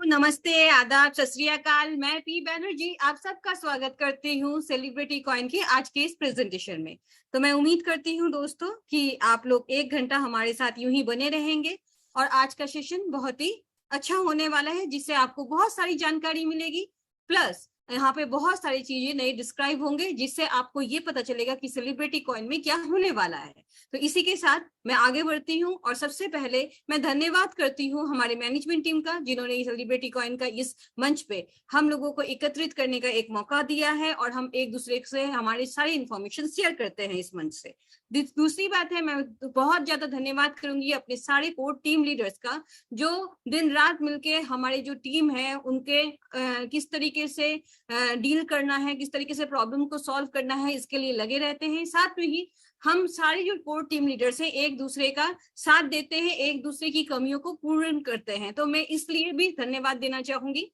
नमस्ते, आदाब, सत श्री अकाल। मैं पी बैनर्जी आप सबका स्वागत करती हूँ सेलिब्रिटी कॉइन की आज के इस प्रेजेंटेशन में। तो मैं उम्मीद करती हूँ दोस्तों कि आप लोग 1 घंटा हमारे साथ यूं ही बने रहेंगे और आज का सेशन बहुत ही अच्छा होने वाला है, जिससे आपको बहुत सारी जानकारी मिलेगी। प्लस यहाँ पे बहुत सारी चीजें नई डिस्क्राइब होंगे, जिससे आपको ये पता चलेगा कि सेलिब्रिटी कॉइन में क्या होने वाला है। तो इसी के साथ मैं आगे बढ़ती हूँ और सबसे पहले मैं धन्यवाद करती हूँ हमारे मैनेजमेंट टीम का, जिन्होंने सेलिब्रिटी कॉइन का इस मंच पे हम लोगों को एकत्रित करने का एक मौका दिया है और हम एक दूसरे से हमारे सारे इंफॉर्मेशन शेयर करते हैं इस मंच से। दूसरी बात है, मैं बहुत ज्यादा धन्यवाद करूंगी अपने सारे कोर टीम लीडर्स का, जो दिन रात मिलके हमारी जो टीम है उनके किस तरीके से डील करना है, किस तरीके से प्रॉब्लम को सॉल्व करना है, इसके लिए लगे रहते हैं। साथ में ही हम सारे जो कोर टीम लीडर्स हैं एक दूसरे का साथ देते हैं, एक दूसरे की कमियों को पूर्ण करते हैं। तो मैं इसलिए भी धन्यवाद देना चाहूंगी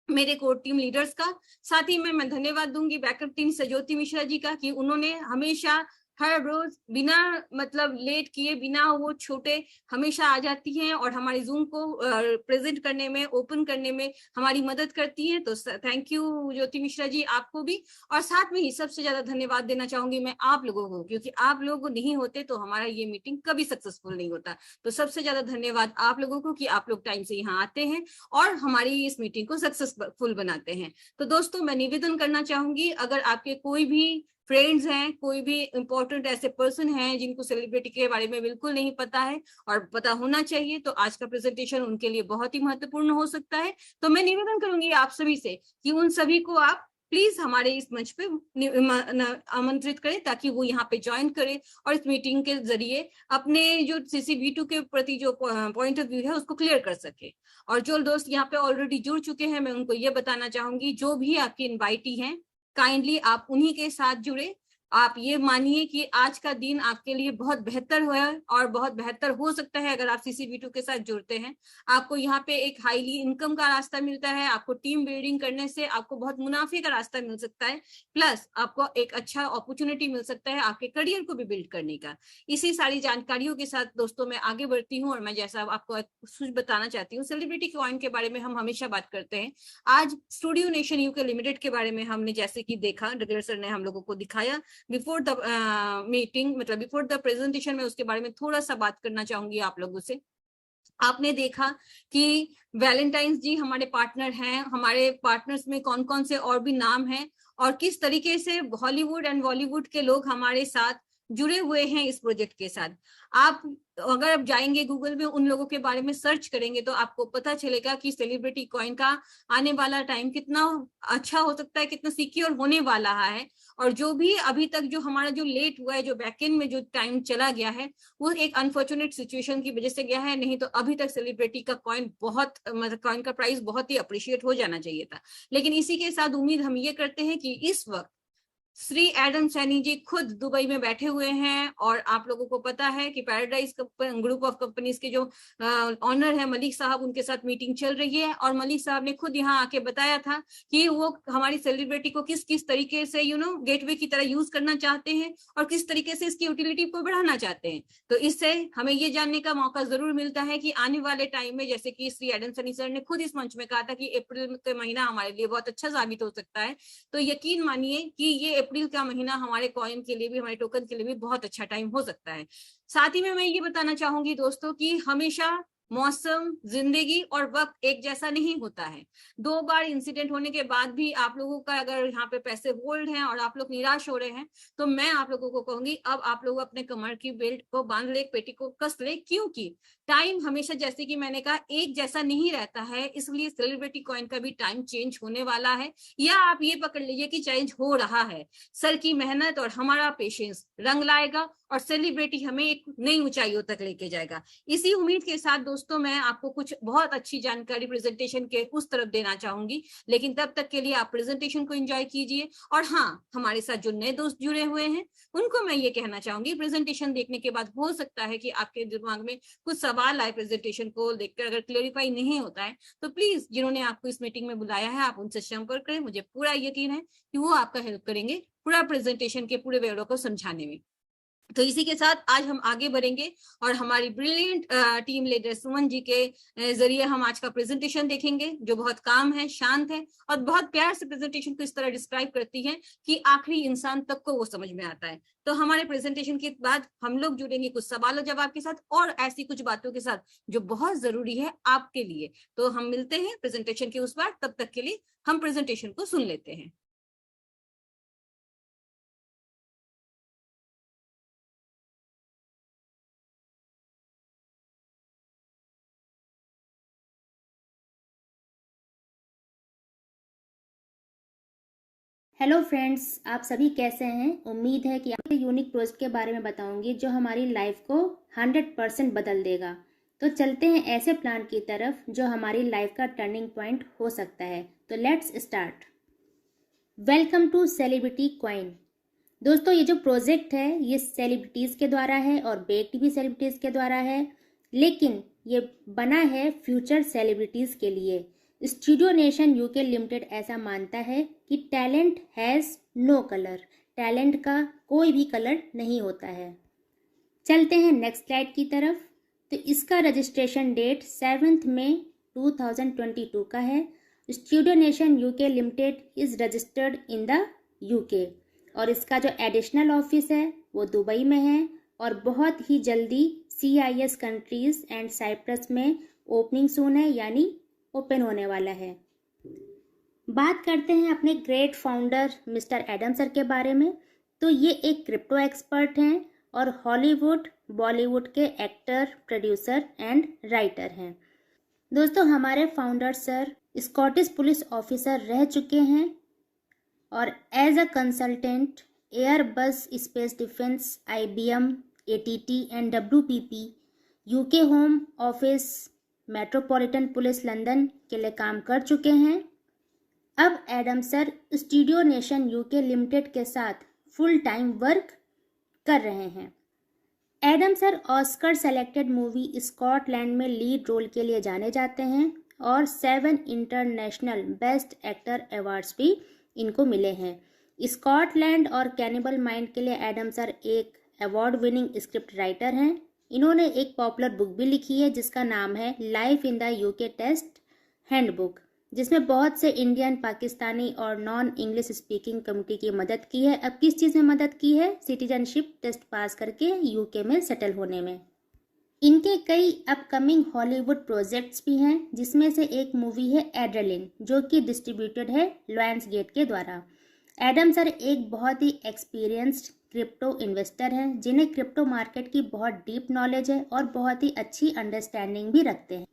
मेरे कोर टीम लीडर्स का। साथ ही मैं धन्यवाद दूंगी बैकअप टीम से ज्योति मिश्रा जी का, कि उन्होंने हमेशा हर रोज बिना मतलब लेट किए, बिना वो छोटे, हमेशा आ जाती हैं और हमारे जूम को प्रेजेंट करने में, ओपन करने में हमारी मदद करती हैं। तो थैंक यू ज्योति मिश्रा जी, आपको भी। और साथ में ही सबसे ज्यादा धन्यवाद देना चाहूंगी मैं आप लोगों को, क्योंकि आप लोग नहीं होते तो हमारा ये मीटिंग कभी सक्सेसफुल नहीं होता। तो सबसे ज्यादा धन्यवाद आप लोगों को कि आप लोग टाइम से यहाँ आते हैं और हमारी इस मीटिंग को सक्सेसफुल बनाते हैं। तो दोस्तों मैं निवेदन करना चाहूंगी, अगर आपके कोई भी फ्रेंड्स हैं, कोई भी इंपॉर्टेंट ऐसे पर्सन हैं जिनको सेलिब्रिटी के बारे में बिल्कुल नहीं पता है और पता होना चाहिए, तो आज का प्रेजेंटेशन उनके लिए बहुत ही महत्वपूर्ण हो सकता है। तो मैं निवेदन करूंगी आप सभी से कि उन सभी को आप प्लीज हमारे इस मंच पे आमंत्रित करें, ताकि वो यहाँ पे ज्वाइन करें और इस मीटिंग के जरिए अपने जो CCV2 के प्रति जो पॉइंट ऑफ व्यू है उसको क्लियर कर सके। और जो दोस्त यहाँ पे ऑलरेडी जुड़ चुके हैं, मैं उनको ये बताना चाहूंगी, जो भी आपकी इन्वाइटी हैं काइंडली आप उन्हीं के साथ जुड़े। आप ये मानिए कि आज का दिन आपके लिए बहुत बेहतर हुआ है और बहुत बेहतर हो सकता है अगर आप CCV2 के साथ जुड़ते हैं। आपको यहाँ पे एक हाईली इनकम का रास्ता मिलता है, आपको टीम बिल्डिंग करने से आपको बहुत मुनाफे का रास्ता मिल सकता है, प्लस आपको एक अच्छा अपॉर्चुनिटी मिल सकता है आपके करियर को भी बिल्ड करने का। इसी सारी जानकारियों के साथ दोस्तों मैं आगे बढ़ती हूँ और मैं जैसा आपको कुछ बताना चाहती हूँ, सेलिब्रिटी कॉइन के बारे में हम हमेशा बात करते हैं। आज स्टूडियो नेशन यूके लिमिटेड के बारे में हमने जैसे कि देखा, डगलर सर ने हम लोगों को दिखाया बिफोर द मीटिंग, मतलब बिफोर द प्रेजेंटेशन में, उसके बारे में थोड़ा सा बात करना चाहूंगी आप लोगों से। आपने देखा कि वैलेंटाइंस जी हमारे पार्टनर हैं, हमारे पार्टनर्स में कौन कौन से और भी नाम हैं और किस तरीके से हॉलीवुड एंड बॉलीवुड के लोग हमारे साथ जुड़े हुए हैं इस प्रोजेक्ट के साथ। आप अगर आप जाएंगे गूगल में, उन लोगों के बारे में सर्च करेंगे तो आपको पता चलेगा कि सेलिब्रिटी कॉइन का आने वाला टाइम कितना अच्छा हो सकता है, कितना सिक्योर होने वाला है। और जो भी अभी तक जो हमारा जो लेट हुआ है, जो बैकएंड में जो टाइम चला गया है, वो एक अनफॉर्चुनेट सिचुएशन की वजह से गया है, नहीं तो अभी तक सेलिब्रिटी का कॉइन बहुत, मतलब कॉइन का प्राइस बहुत ही अप्रिशिएट हो जाना चाहिए था। लेकिन इसी के साथ उम्मीद हम ये करते हैं कि इस वक्त श्री एडम सैनी जी खुद दुबई में बैठे हुए हैं और आप लोगों को पता है कि पैराडाइज ग्रुप ऑफ कंपनीज के जो ऑनर है मलिक साहब, उनके साथ मीटिंग चल रही है और मलिक साहब ने खुद यहाँ आके बताया था कि वो हमारी सेलिब्रिटी को किस किस तरीके से गेटवे की तरह यूज करना चाहते हैं और किस तरीके से इसकी यूटिलिटी को बढ़ाना चाहते हैं। तो इससे हमें ये जानने का मौका जरूर मिलता है कि आने वाले टाइम में, जैसे कि श्री एडम सैनी सर ने खुद इस मंच में कहा था कि अप्रैल का महीना हमारे लिए बहुत अच्छा साबित हो सकता है, तो यकीन मानिए कि ये अप्रैल का महीना हमारे कॉइन के लिए भी, हमारे टोकन के लिए भी बहुत अच्छा टाइम हो सकता है। साथ ही में मैं ये बताना चाहूंगी दोस्तों कि हमेशा मौसम, जिंदगी और वक्त एक जैसा नहीं होता है। 2 बार इंसिडेंट होने के बाद भी आप लोगों का अगर यहाँ पे पैसे होल्ड हैं और आप लोग निराश हो रहे हैं, तो मैं आप लोगों को कहूंगी अब आप लोग अपने कमर की बेल्ट को बांध ले, पेटी को कस ले, क्योंकि टाइम हमेशा, जैसे कि मैंने कहा, एक जैसा नहीं रहता है। इसलिए सेलिब्रिटी कॉइन का भी टाइम चेंज होने वाला है, या आप ये पकड़ लीजिए कि चेंज हो रहा है। सर की मेहनत और हमारा पेशेंस रंग लाएगा और सेलिब्रिटी हमें एक नई ऊंचाइयों तक लेके जाएगा। इसी उम्मीद के साथ दोस्तों मैं आपको कुछ बहुत अच्छी जानकारी प्रेजेंटेशन के उस तरफ देना चाहूंगी, लेकिन तब तक के लिए आप प्रेजेंटेशन को एंजॉय कीजिए। और हाँ, हमारे साथ जो नए दोस्त जुड़े हुए हैं उनको मैं ये कहना चाहूंगी, प्रेजेंटेशन देखने के बाद हो सकता है कि आपके दिमाग में कुछ सवाल आए, प्रेजेंटेशन को देखकर अगर क्लेरिफाई नहीं होता है, तो प्लीज जिन्होंने आपको इस मीटिंग में बुलाया है आप उनसे संपर्क करें। मुझे पूरा यकीन है कि वो आपका हेल्प करेंगे पूरा प्रेजेंटेशन के पूरे वेड़ों को समझाने में। तो इसी के साथ आज हम आगे बढ़ेंगे और हमारी brilliant team leader Suman ji के जरिए हम आज का प्रेजेंटेशन देखेंगे, जो बहुत काम है, शांत है और बहुत प्यार से प्रेजेंटेशन को इस तरह डिस्क्राइब करती है कि आखिरी इंसान तक को वो समझ में आता है। तो हमारे प्रेजेंटेशन के बाद हम लोग जुड़ेंगे कुछ सवाल जवाब के साथ और ऐसी कुछ बातों के साथ जो बहुत जरूरी है आपके लिए। तो हम मिलते हैं प्रेजेंटेशन के उस बार, तब तक के लिए हम प्रेजेंटेशन को सुन लेते हैं। हेलो फ्रेंड्स, आप सभी कैसे हैं। उम्मीद है कि आप यूनिक प्रोजेक्ट के बारे में बताऊंगी जो हमारी लाइफ को 100% बदल देगा। तो चलते हैं ऐसे प्लान की तरफ जो हमारी लाइफ का टर्निंग पॉइंट हो सकता है। तो let's start. Welcome to Celebrity Coin. दोस्तों, ये जो प्रोजेक्ट है ये सेलिब्रिटीज़ के द्वारा है और बेक्ड भी सेलिब्रिटीज़ के द्वारा है, लेकिन ये बना है फ्यूचर सेलिब्रिटीज़ के लिए। स्टूडियो नेशन यूके लिमिटेड ऐसा मानता है कि talent has no colour, talent का कोई भी कलर नहीं होता है। चलते हैं नेक्स्ट स्लाइड की तरफ। तो इसका रजिस्ट्रेशन डेट 7 मई 2022 का है। Studio nation UK limited is registered in the UK और इसका जो एडिशनल ऑफिस है वो दुबई में है और बहुत ही जल्दी CIS कंट्रीज एंड साइप्रस में ओपनिंग सून है, यानी ओपन होने वाला है। बात करते हैं अपने great founder mister Adam sir के बारे में। तो ये एक क्रिप्टो एक्सपर्ट हैं और हॉलीवुड बॉलीवुड के एक्टर, प्रोड्यूसर एंड राइटर हैं। दोस्तों, हमारे founder sir Scottish police officer रह चुके हैं और as a consultant Airbus Space Defence, IBM, ATT and WPP, UK Home Office, Metropolitan Police London के लिए काम कर चुके हैं। अब Adam sir Studio nation UK Limited के साथ फुल टाइम वर्क कर रहे हैं। Adam sir Oscar selected movie Scotland में लीड रोल के लिए जाने जाते हैं और 7 इंटरनेशनल बेस्ट एक्टर अवार्ड्स भी इनको मिले हैं। स्कॉटलैंड और कैनिबल माइंड के लिए एडम सर एक अवार्ड विनिंग स्क्रिप्ट राइटर हैं। इन्होंने एक पॉपुलर बुक भी लिखी है जिसका नाम है life in the UK test handbook, जिसमें बहुत से इंडियन, पाकिस्तानी और नॉन इंग्लिश स्पीकिंग कम्युनिटी की मदद की है। अब किस चीज़ में मदद की है? सिटीजनशिप टेस्ट पास करके यूके में सेटल होने में। इनके कई अपकमिंग हॉलीवुड प्रोजेक्ट्स भी हैं, जिसमें से एक मूवी है एड्रेलिन, जो कि डिस्ट्रीब्यूटेड है लायंस गेट के द्वारा। एडम सर एक बहुत ही एक्सपीरियंस्ड क्रिप्टो इन्वेस्टर हैं, जिन्हें क्रिप्टो मार्केट की बहुत डीप नॉलेज है और बहुत ही अच्छी अंडरस्टैंडिंग भी रखते हैं।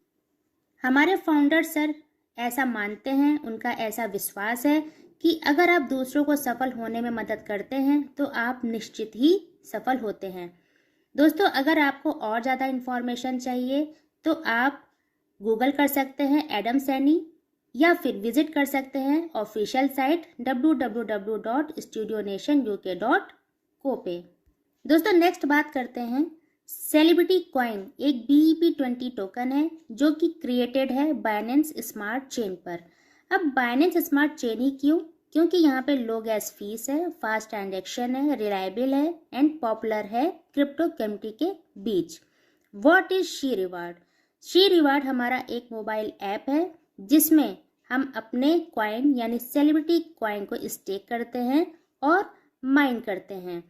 हमारे फाउंडर सर ऐसा मानते हैं, उनका ऐसा विश्वास है कि अगर आप दूसरों को सफल होने में मदद करते हैं तो आप निश्चित ही सफल होते हैं। दोस्तों, अगर आपको और ज़्यादा इन्फॉर्मेशन चाहिए तो आप गूगल कर सकते हैं एडम सैनी, या फिर विजिट कर सकते हैं ऑफिशियल साइट www.studionationuk.co पे। दोस्तों, नेक्स्ट बात करते हैं सेलिब्रिटी कॉइन, एक BEP20 टोकन है जो कि क्रिएटेड है बाइनेंस स्मार्ट चेन पर। अब बाइनेंस स्मार्ट चेन ही क्यों? क्योंकि यहाँ पे लो गैस फीस है, फास्ट ट्रांजेक्शन है, रिलायबल है एंड पॉपुलर है क्रिप्टो कम्युनिटी के बीच। What is she reward? She reward हमारा एक मोबाइल ऐप है जिसमें हम अपने कॉइन यानी सेलिब्रिटी कॉइन को स्टेक करते हैं और माइन करते हैं।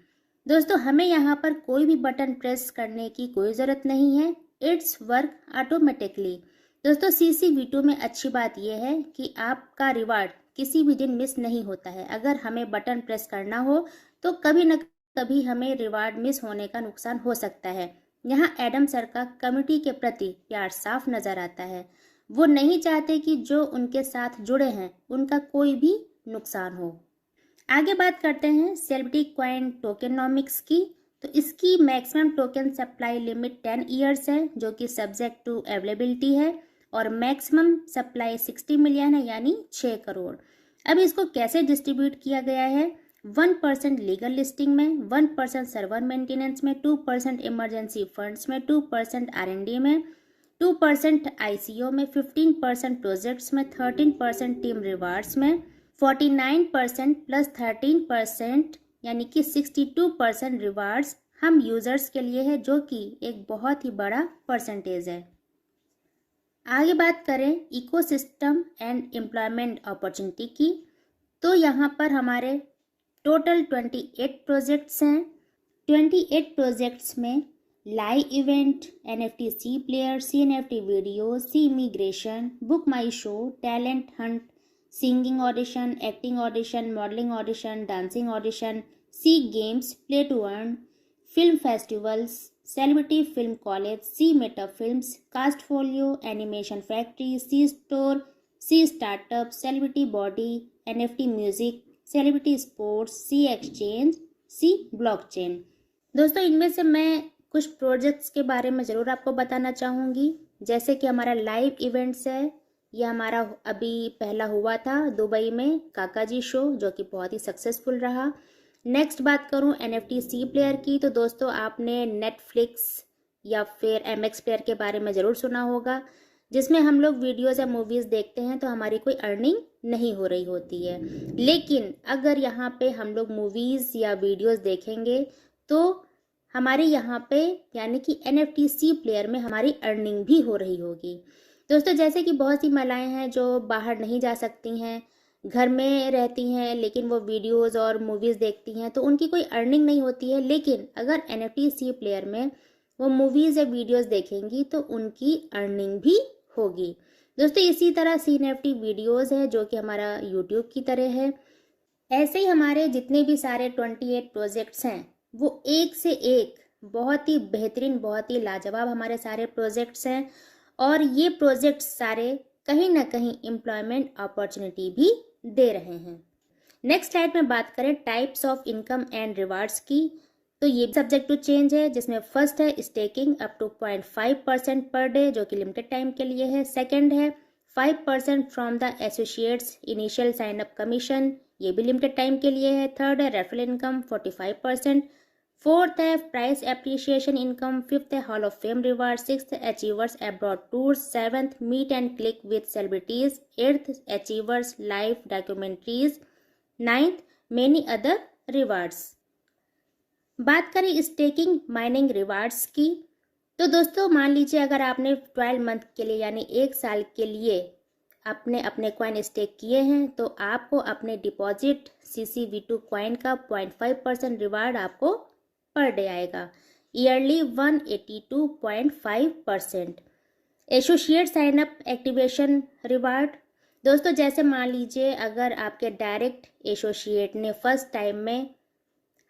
दोस्तों, हमें यहाँ पर कोई भी बटन प्रेस करने की कोई ज़रूरत नहीं है, इट्स वर्क ऑटोमेटिकली। दोस्तों, CC-V2 में अच्छी बात यह है कि आपका रिवार्ड किसी भी दिन मिस नहीं होता है। अगर हमें बटन प्रेस करना हो तो कभी न कभी हमें रिवार्ड मिस होने का नुकसान हो सकता है। यहाँ एडम सर का कम्युनिटी के प्रति प्यार साफ नजर आता है। वो नहीं चाहते कि जो उनके साथ जुड़े हैं उनका कोई भी नुकसान हो। आगे बात करते हैं सेलिब्रिटी कॉइन टोकेनॉमिक्स की। तो इसकी maximum token supply limit 10 years है, जो कि सब्जेक्ट टू अवेलेबिलिटी है, और मैक्सिमम सप्लाई 60 मिलियन है, यानी 6 करोड़। अब इसको कैसे डिस्ट्रीब्यूट किया गया है? 1% लीगल लिस्टिंग में, 1% सर्वर मेंटेनेंस में, 2% इमरजेंसी फंड्स में, 2% R&D में, 2% ICO में, 15% प्रोजेक्ट्स में, 13% टीम रिवार्ड्स में, 49% प्लस 13% यानी कि 62% रिवार्ड्स हम यूजर्स के लिए है, जो कि एक बहुत ही बड़ा परसेंटेज है। आगे बात करें इकोसिस्टम एंड एम्प्लॉयमेंट अपॉर्चुनिटी की, तो यहाँ पर हमारे टोटल 28 प्रोजेक्ट्स हैं। 28 प्रोजेक्ट्स में live event, NFT C player, C NFT video, C immigration, book my show, talent hunt, singing audition, acting audition, modelling audition, dancing audition, C games, play to earn, film festivals, celebrity film college, C meta films, cast folio, animation factory, C store, C startup, celebrity body, NFT music, celebrity sports, C exchange, C blockchain. दोस्तों, इनमें से मैं कुछ projects के बारे में ज़रूर आपको बताना चाहूँगी। जैसे कि हमारा लाइव इवेंट्स है, ये हमारा अभी पहला हुआ था दुबई में काका जी शो, जो कि बहुत ही सक्सेसफुल रहा। नेक्स्ट बात करूँ NFT सी प्लेयर की, तो दोस्तों आपने नेटफ्लिक्स या फिर MX प्लेयर के बारे में ज़रूर सुना होगा, जिसमें हम लोग वीडियोज़ या मूवीज़ देखते हैं तो हमारी कोई अर्निंग नहीं हो रही होती है। लेकिन अगर यहाँ पे हम लोग मूवीज़ या वीडियोज़ देखेंगे तो हमारे यहाँ पे यानी कि NFT सी प्लेयर में हमारी अर्निंग भी हो रही होगी। दोस्तों, जैसे कि बहुत सी महिलाएं हैं जो बाहर नहीं जा सकती हैं, घर में रहती हैं, लेकिन वो वीडियोज़ और मूवीज़ देखती हैं, तो उनकी कोई अर्निंग नहीं होती है। लेकिन अगर NFT सी प्लेयर में वो मूवीज़ या वीडियोज़ देखेंगी तो उनकी अर्निंग भी होगी। दोस्तों, इसी तरह सी NFT वीडियोज़ है, जो कि हमारा यूट्यूब की तरह है। ऐसे ही हमारे जितने भी सारे 28 प्रोजेक्ट्स हैं, वो एक से एक बहुत ही बेहतरीन, बहुत ही लाजवाब हमारे सारे प्रोजेक्ट्स हैं। और ये प्रोजेक्ट्स सारे कहीं ना कहीं एम्प्लॉयमेंट अपॉर्चुनिटी भी दे रहे हैं। नेक्स्ट स्लाइड में बात करें types of income and rewards की, तो ये सब्जेक्ट टू चेंज है, जिसमें फर्स्ट है staking up to 0.5% per day, जो कि लिमिटेड टाइम के लिए है। सेकेंड है 5% from the associates initial sign up commission, ये भी लिमिटेड टाइम के लिए है। थर्ड है रेफरल इनकम 45%। फोर्थ है प्राइस एप्रिसिएशन इनकम। फिफ्थ है hall of fame reward. Sixth achievers abroad tours. Seventh meet and click with celebrities. Eighth achievers live documentaries. Ninth many other rewards. बात करें staking mining rewards की, तो दोस्तों मान लीजिए अगर आपने 12 मंथ के लिए यानी 1 साल के लिए आपने अपने कॉइन स्टेक किए हैं, तो आपको अपने डिपॉजिट CCV2 कॉइन का 0.5% रिवार्ड आपको पर डे आएगा। Yearly 182.5%। Associate sign up activation reward, दोस्तों जैसे मान लीजिए अगर आपके डायरेक्ट एसोसिएट ने फर्स्ट टाइम में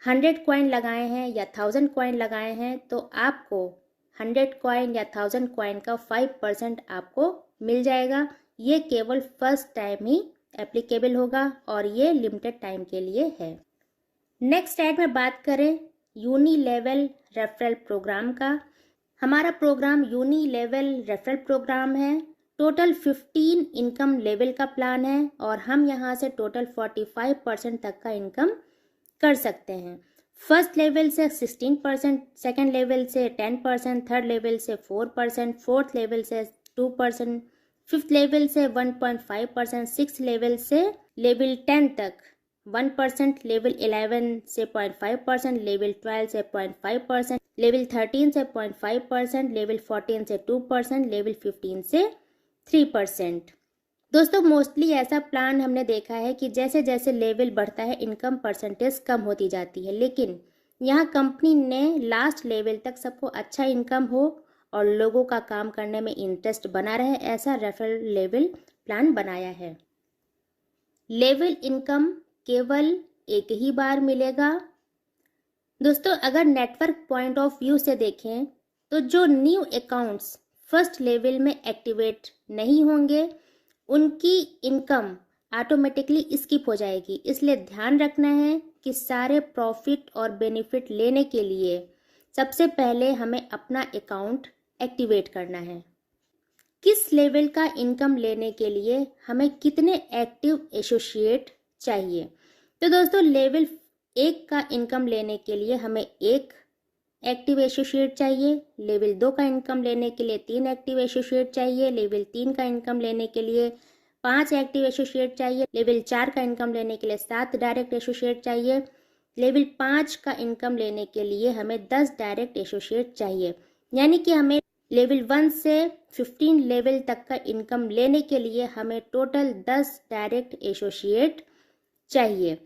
100 कॉइन लगाए हैं या 1000 कॉइन लगाए हैं, तो आपको 100 कॉइन या 1000 कॉइन का 5% आपको मिल जाएगा। ये केवल फर्स्ट टाइम ही एप्लीकेबल होगा और ये लिमिटेड टाइम के लिए है। नेक्स्ट स्लाइड में बात करें यूनी लेवल रेफरल प्रोग्राम का। हमारा programme unilevel referral programme है। टोटल 15 इनकम लेवल का प्लान है और हम यहाँ से टोटल 45% तक का इनकम कर सकते हैं। फर्स्ट लेवल से 16%, सेकेंड लेवल से 10%, थर्ड लेवल से 4%, फोर्थ लेवल से 2%, फिफ्थ लेवल से 1.5%, सिक्स लेवल से लेवल 10 तक 1%, लेवल 11 से 0.5%, लेवल 12 से 0.5%, लेवल 13 से 0.5%, लेवल 14 से 2%, लेवल 15 से 3%। दोस्तों मोस्टली ऐसा प्लान हमने देखा है कि जैसे जैसे लेवल बढ़ता है इनकम परसेंटेज कम होती जाती है, लेकिन यहाँ कंपनी ने लास्ट लेवल तक सबको अच्छा इनकम हो और लोगों का काम करने में इंटरेस्ट बना रहे, ऐसा रेफरल लेवल प्लान बनाया है। लेवल इनकम केवल एक ही बार मिलेगा। दोस्तों अगर नेटवर्क पॉइंट ऑफ व्यू से देखें तो जो न्यू अकाउंट्स फर्स्ट लेवल में एक्टिवेट नहीं होंगे उनकी इनकम ऑटोमेटिकली स्किप हो जाएगी। इसलिए ध्यान रखना है कि सारे प्रॉफिट और बेनिफिट लेने के लिए सबसे पहले हमें अपना अकाउंट एक्टिवेट करना है। किस लेवल का इनकम लेने के लिए हमें कितने एक्टिव एसोसिएट चाहिए, तो दोस्तों लेवल 1 का इनकम लेने के लिए हमें 1 एक्टिव एसोसिएट चाहिए। लेवल 2 का इनकम लेने के लिए 3 एक्टिव एसोसिएट चाहिए। लेवल 3 का इनकम लेने के लिए 5 एक्टिव एसोसिएट चाहिए। लेवल 4 का इनकम लेने के लिए 7 डायरेक्ट एसोसिएट चाहिए। लेवल 5 का इनकम लेने के लिए हमें 10 डायरेक्ट एसोसिएट चाहिए, यानी कि हमें लेवल 1 से 15 लेवल तक का इनकम लेने के लिए हमें टोटल 10 डायरेक्ट एसोसिएट चाहिए।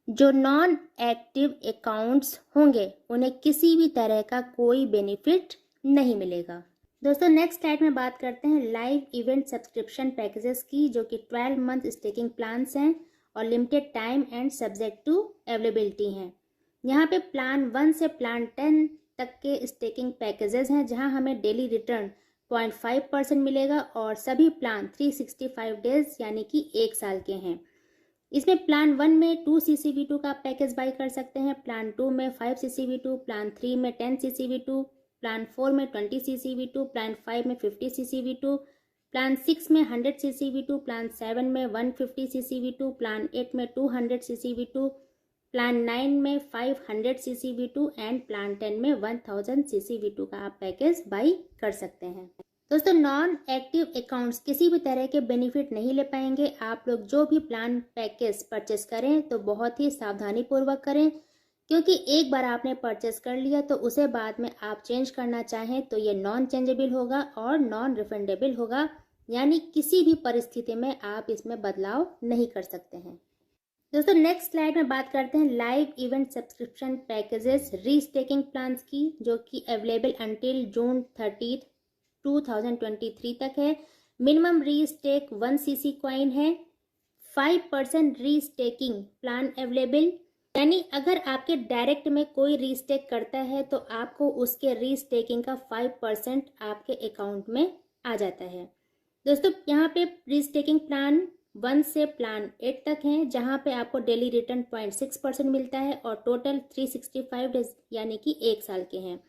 जो नॉन एक्टिव अकाउंट्स होंगे उन्हें किसी भी तरह का कोई बेनिफिट नहीं मिलेगा। दोस्तों नेक्स्ट स्लाइड में बात करते हैं लाइव इवेंट सब्सक्रिप्शन पैकेजेस की, जो कि 12 मंथ स्टेकिंग प्लान्स हैं और limited time and subject to availability हैं। यहाँ पे प्लान 1 से प्लान 10 तक के स्टेकिंग पैकेजेस हैं, जहाँ हमें डेली रिटर्न 0.5% मिलेगा और सभी प्लान 365 डेज यानी कि 1 साल के हैं। इसमें प्लान 1 में 2 CCV2 का पैकेज बाई कर सकते हैं, प्लान 2 में 5 CCV2, प्लान 3 में 10 CCV2, प्लान 4 में 20 CCV2, प्लान 5 में 50 CCV2, प्लान 6 में 100 CCV2, प्लान 7 में 150 CCV2, प्लान 8 में 200 CCV2, प्लान 9 में 500 CCV2 एंड प्लान 10 में 1000 CCV2 का आप पैकेज बाई कर सकते हैं। दोस्तों नॉन एक्टिव अकाउंट्स किसी भी तरह के बेनिफिट नहीं ले पाएंगे। आप लोग जो भी प्लान पैकेज परचेस करें तो बहुत ही सावधानी पूर्वक करें, क्योंकि एक बार आपने परचेस कर लिया तो उसे बाद में आप चेंज करना चाहें तो ये नॉन चेंजेबल होगा और नॉन रिफंडेबल होगा, यानी किसी भी परिस्थिति में आप इसमें बदलाव नहीं कर सकते हैं। दोस्तों नेक्स्ट स्लाइड में बात करते हैं live event subscription packages restaking plans की, जो कि अवेलेबल अंटिल जून 30, 2023 तक है। मिनिमम रीस्टेक 1 CC कॉइन है। 5% रीस्टेकिंग प्लान अवेलेबल, यानी अगर आपके डायरेक्ट में कोई रीस्टेक करता है तो आपको उसके रीस्टेकिंग का 5% आपके अकाउंट में आ जाता है। दोस्तों यहाँ पे रीस्टेकिंग प्लान 1 से प्लान 8 तक हैं, जहाँ पे आपको डेली रिटर्न 0.6% मिलता है और टोटल 365 डेज यानी कि 1 साल के हैं।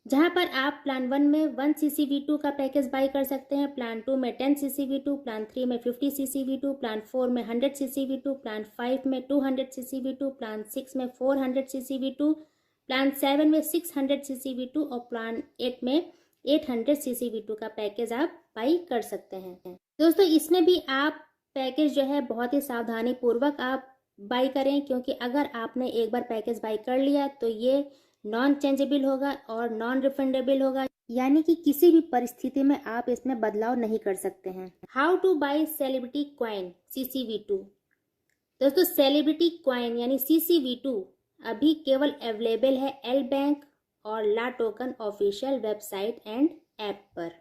जहाँ पर आप प्लान 1 में 1 CCV2 का पैकेज बाई कर सकते हैं, प्लान 2 में 10 CCV2, प्लान 3 में 50 CCV2, प्लान 4 में 100 CCV2, प्लान 5 में 200 CCV2, प्लान 6 में 400 CCV2, प्लान 7 में 600 CCV2 और प्लान 8 में 800 CCV2 का पैकेज आप बाई कर सकते हैं। दोस्तों इसमें भी आप पैकेज जो है बहुत ही सावधानी पूर्वक आप बाई करें, क्योंकि अगर आपने एक बार पैकेज बाई कर लिया तो ये नॉन चेंजेबल होगा और नॉन रिफंडेबल होगा, यानी कि किसी भी परिस्थिति में आप इसमें बदलाव नहीं कर सकते हैं। How to buy celebrity coin CCV2। दोस्तों सेलिब्रिटी कॉइन यानी CCV2 अभी केवल अवेलेबल है एल बैंक और La token official website and app पर।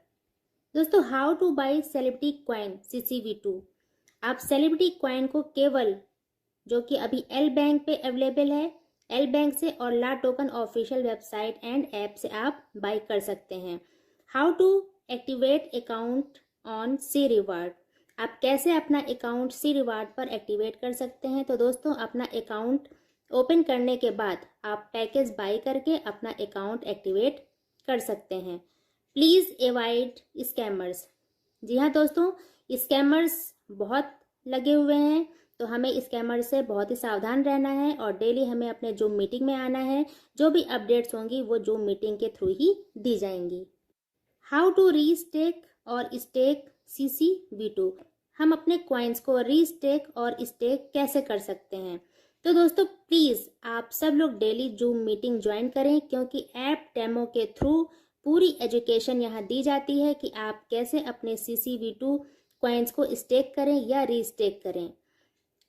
दोस्तों how to buy celebrity coin CCV2। आप सेलिब्रिटी कॉइन को केवल जो कि अभी एल बैंक पे अवेलेबल है, एल बैंक से और La token official website and app से आप बाई कर सकते हैं। How to activate account on C reward. आप कैसे अपना अकाउंट सी रिवार्ड पर एक्टिवेट कर सकते हैं। तो दोस्तों अपना अकाउंट ओपन करने के बाद आप पैकेज बाई करके अपना अकाउंट एक्टिवेट कर सकते हैं। Please avoid scammers. जी हाँ दोस्तों, स्कैमर्स बहुत लगे हुए हैं, तो हमें स्कैमर से बहुत ही सावधान रहना है और डेली हमें अपने जूम मीटिंग में आना है। जो भी अपडेट्स होंगी वो जूम मीटिंग के थ्रू ही दी जाएंगी। हाउ टू रीस्टेक और स्टेक CCV2। हम अपने कॉइन्स को रीस्टेक और स्टेक कैसे कर सकते हैं। तो दोस्तों प्लीज आप सब लोग डेली जूम मीटिंग ज्वाइन करें, क्योंकि ऐप डेमो के थ्रू पूरी एजुकेशन यहाँ दी जाती है कि आप कैसे अपने CCV2 कॉइन्स को स्टेक करें या रीस्टेक करें।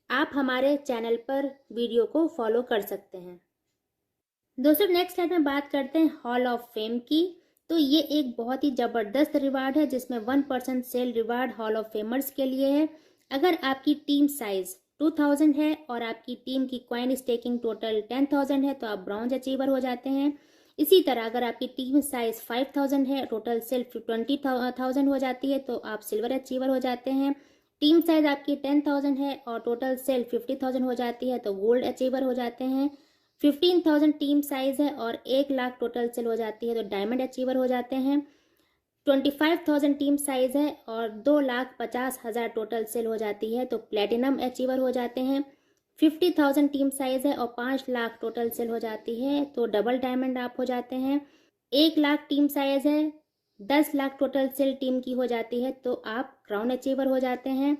आप हमारे चैनल पर वीडियो को फॉलो कर सकते हैं। दोस्तों नेक्स्ट स्लाइड में बात करते हैं हॉल ऑफ फेम की। तो ये एक बहुत ही जबरदस्त रिवार्ड है, जिसमें 1% sale reward hall of famers के लिए है। अगर आपकी टीम साइज 2000 है और आपकी टीम की कॉइन स्टेकिंग टोटल 10,000 है तो आप ब्रॉन्ज अचीवर हो जाते हैं। इसी तरह अगर आपकी टीम साइज 5000 है, टोटल सेल 20,000 हो जाती है तो आप सिल्वर अचीवर हो जाते हैं। टीम साइज आपकी 10,000 है और टोटल सेल 50,000 हो जाती है तो गोल्ड अचीवर हो जाते हैं। 15,000 टीम साइज है और 1 लाख टोटल सेल हो जाती है तो डायमंड अचीवर हो जाते हैं। 25,000 टीम साइज है और 2,50,000 टोटल सेल हो जाती है तो प्लेटिनम अचीवर हो जाते हैं। 50,000 टीम साइज है और 5 लाख टोटल सेल हो जाती है तो डबल डायमंड आप हो जाते हैं। 1 लाख टीम साइज है, 10 लाख टोटल सेल टीम की हो जाती है तो आप क्राउन अचीवर हो जाते हैं।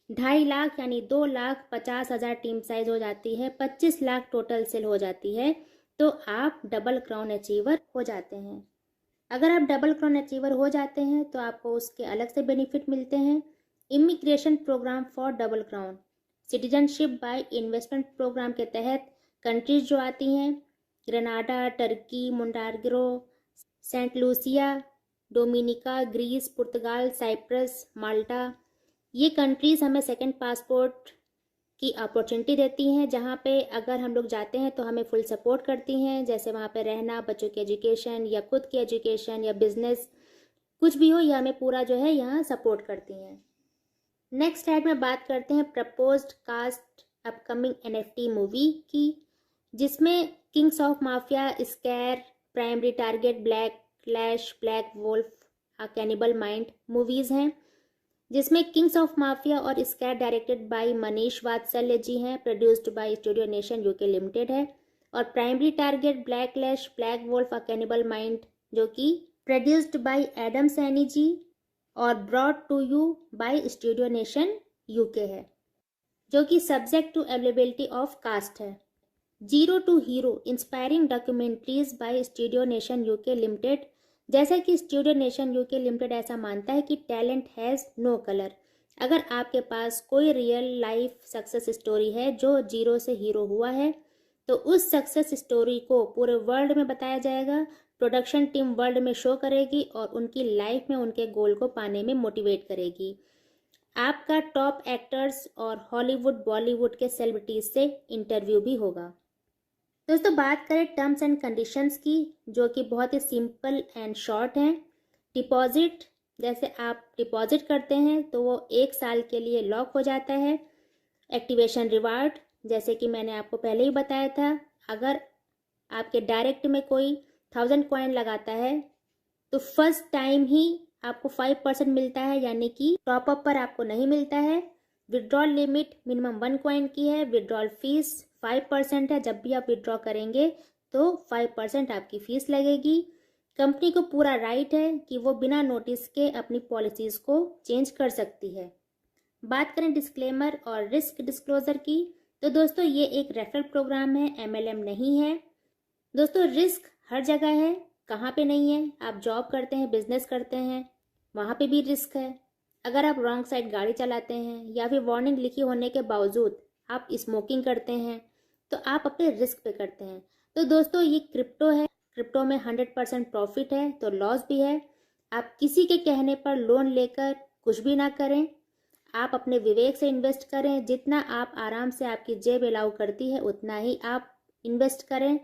2.5 लाख यानी 2,50,000 टीम साइज हो जाती है, 25 लाख टोटल सेल हो जाती है, तो आप डबल क्राउन अचीवर हो जाते हैं। अगर आप डबल क्राउन अचीवर हो जाते हैं तो आपको उसके अलग से बेनिफिट मिलते हैं। Immigration programme for double crown, citizenship by investment programme के तहत कंट्रीज जो आती हैं, Grenada, Turkey, Montenegro, Saint Lucia, Dominica, Greece, पुर्तगाल, साइप्रस, माल्टा, ये कंट्रीज़ हमें सेकंड पासपोर्ट की अपॉर्चुनिटी देती हैं, जहाँ पे अगर हम लोग जाते हैं तो हमें फुल सपोर्ट करती हैं, जैसे वहाँ पे रहना, बच्चों की एजुकेशन या खुद की एजुकेशन या बिजनेस कुछ भी हो, ये हमें पूरा जो है यहाँ सपोर्ट करती हैं। नेक्स्ट स्लाइड में बात करते हैं proposed cast upcoming NFT movie की, जिसमें Kings of Mafia, Scar, Primary Target, Black Flash, Black Wolf, A Cannibal Mind movies हैं, जिसमें किंग्स ऑफ माफिया और Scar directed by Manish Vatsalya ji हैं, produced by studio nation UK Limited है, और Primary Target, Black Lash, Black Wolf, A Cannibal Mind जो कि produced by Adam Saini ji और brought to you by studio nation UK है, जो कि subject to availability of cast है। Zero to hero inspiring documentaries by studio nation UK limited, जैसा कि studio nation UK limited ऐसा मानता है कि टैलेंट हैज़ नो कलर। अगर आपके पास कोई रियल लाइफ सक्सेस स्टोरी है जो जीरो से हीरो हुआ है, तो उस सक्सेस स्टोरी को पूरे वर्ल्ड में बताया जाएगा, प्रोडक्शन टीम वर्ल्ड में शो करेगी और उनकी लाइफ में उनके गोल को पाने में मोटिवेट करेगी। आपका टॉप एक्टर्स और हॉलीवुड बॉलीवुड के सेलिब्रिटीज से इंटरव्यू भी होगा। दोस्तों बात करें टर्म्स एंड कंडीशंस की, जो कि बहुत ही सिंपल एंड शॉर्ट हैं। डिपॉजिट, जैसे आप डिपॉजिट करते हैं तो वो 1 साल के लिए लॉक हो जाता है। एक्टिवेशन रिवार्ड, जैसे कि मैंने आपको पहले ही बताया था, अगर आपके डायरेक्ट में कोई 1000 कॉइन लगाता है तो फर्स्ट टाइम ही आपको 5% मिलता है, यानी कि टॉपअप पर आपको नहीं मिलता है। विड्रॉल लिमिट मिनिमम 1 कॉइन की है। विड्रॉल फीस 5% है, जब भी आप विड्रॉ करेंगे तो 5% आपकी फीस लगेगी। कंपनी को पूरा राइट है कि वो बिना नोटिस के अपनी पॉलिसीज को चेंज कर सकती है। बात करें डिस्क्लेमर और रिस्क डिस्क्लोजर की, तो दोस्तों ये एक रेफरल प्रोग्राम है, MLM नहीं है। दोस्तों रिस्क हर जगह है, कहाँ पे नहीं है? आप जॉब करते हैं, बिजनेस करते हैं, वहाँ पे भी रिस्क है। अगर आप रॉन्ग साइड गाड़ी चलाते हैं या फिर वार्निंग लिखी होने के बावजूद आप स्मोकिंग करते हैं, तो आप अपने रिस्क पे करते हैं। तो दोस्तों ये क्रिप्टो है, क्रिप्टो में 100% प्रॉफिट है तो लॉस भी है। आप किसी के कहने पर लोन लेकर कुछ भी ना करें, आप अपने विवेक से इन्वेस्ट करें। जितना आप आराम से आपकी जेब अलाउ करती है उतना ही आप इन्वेस्ट करें।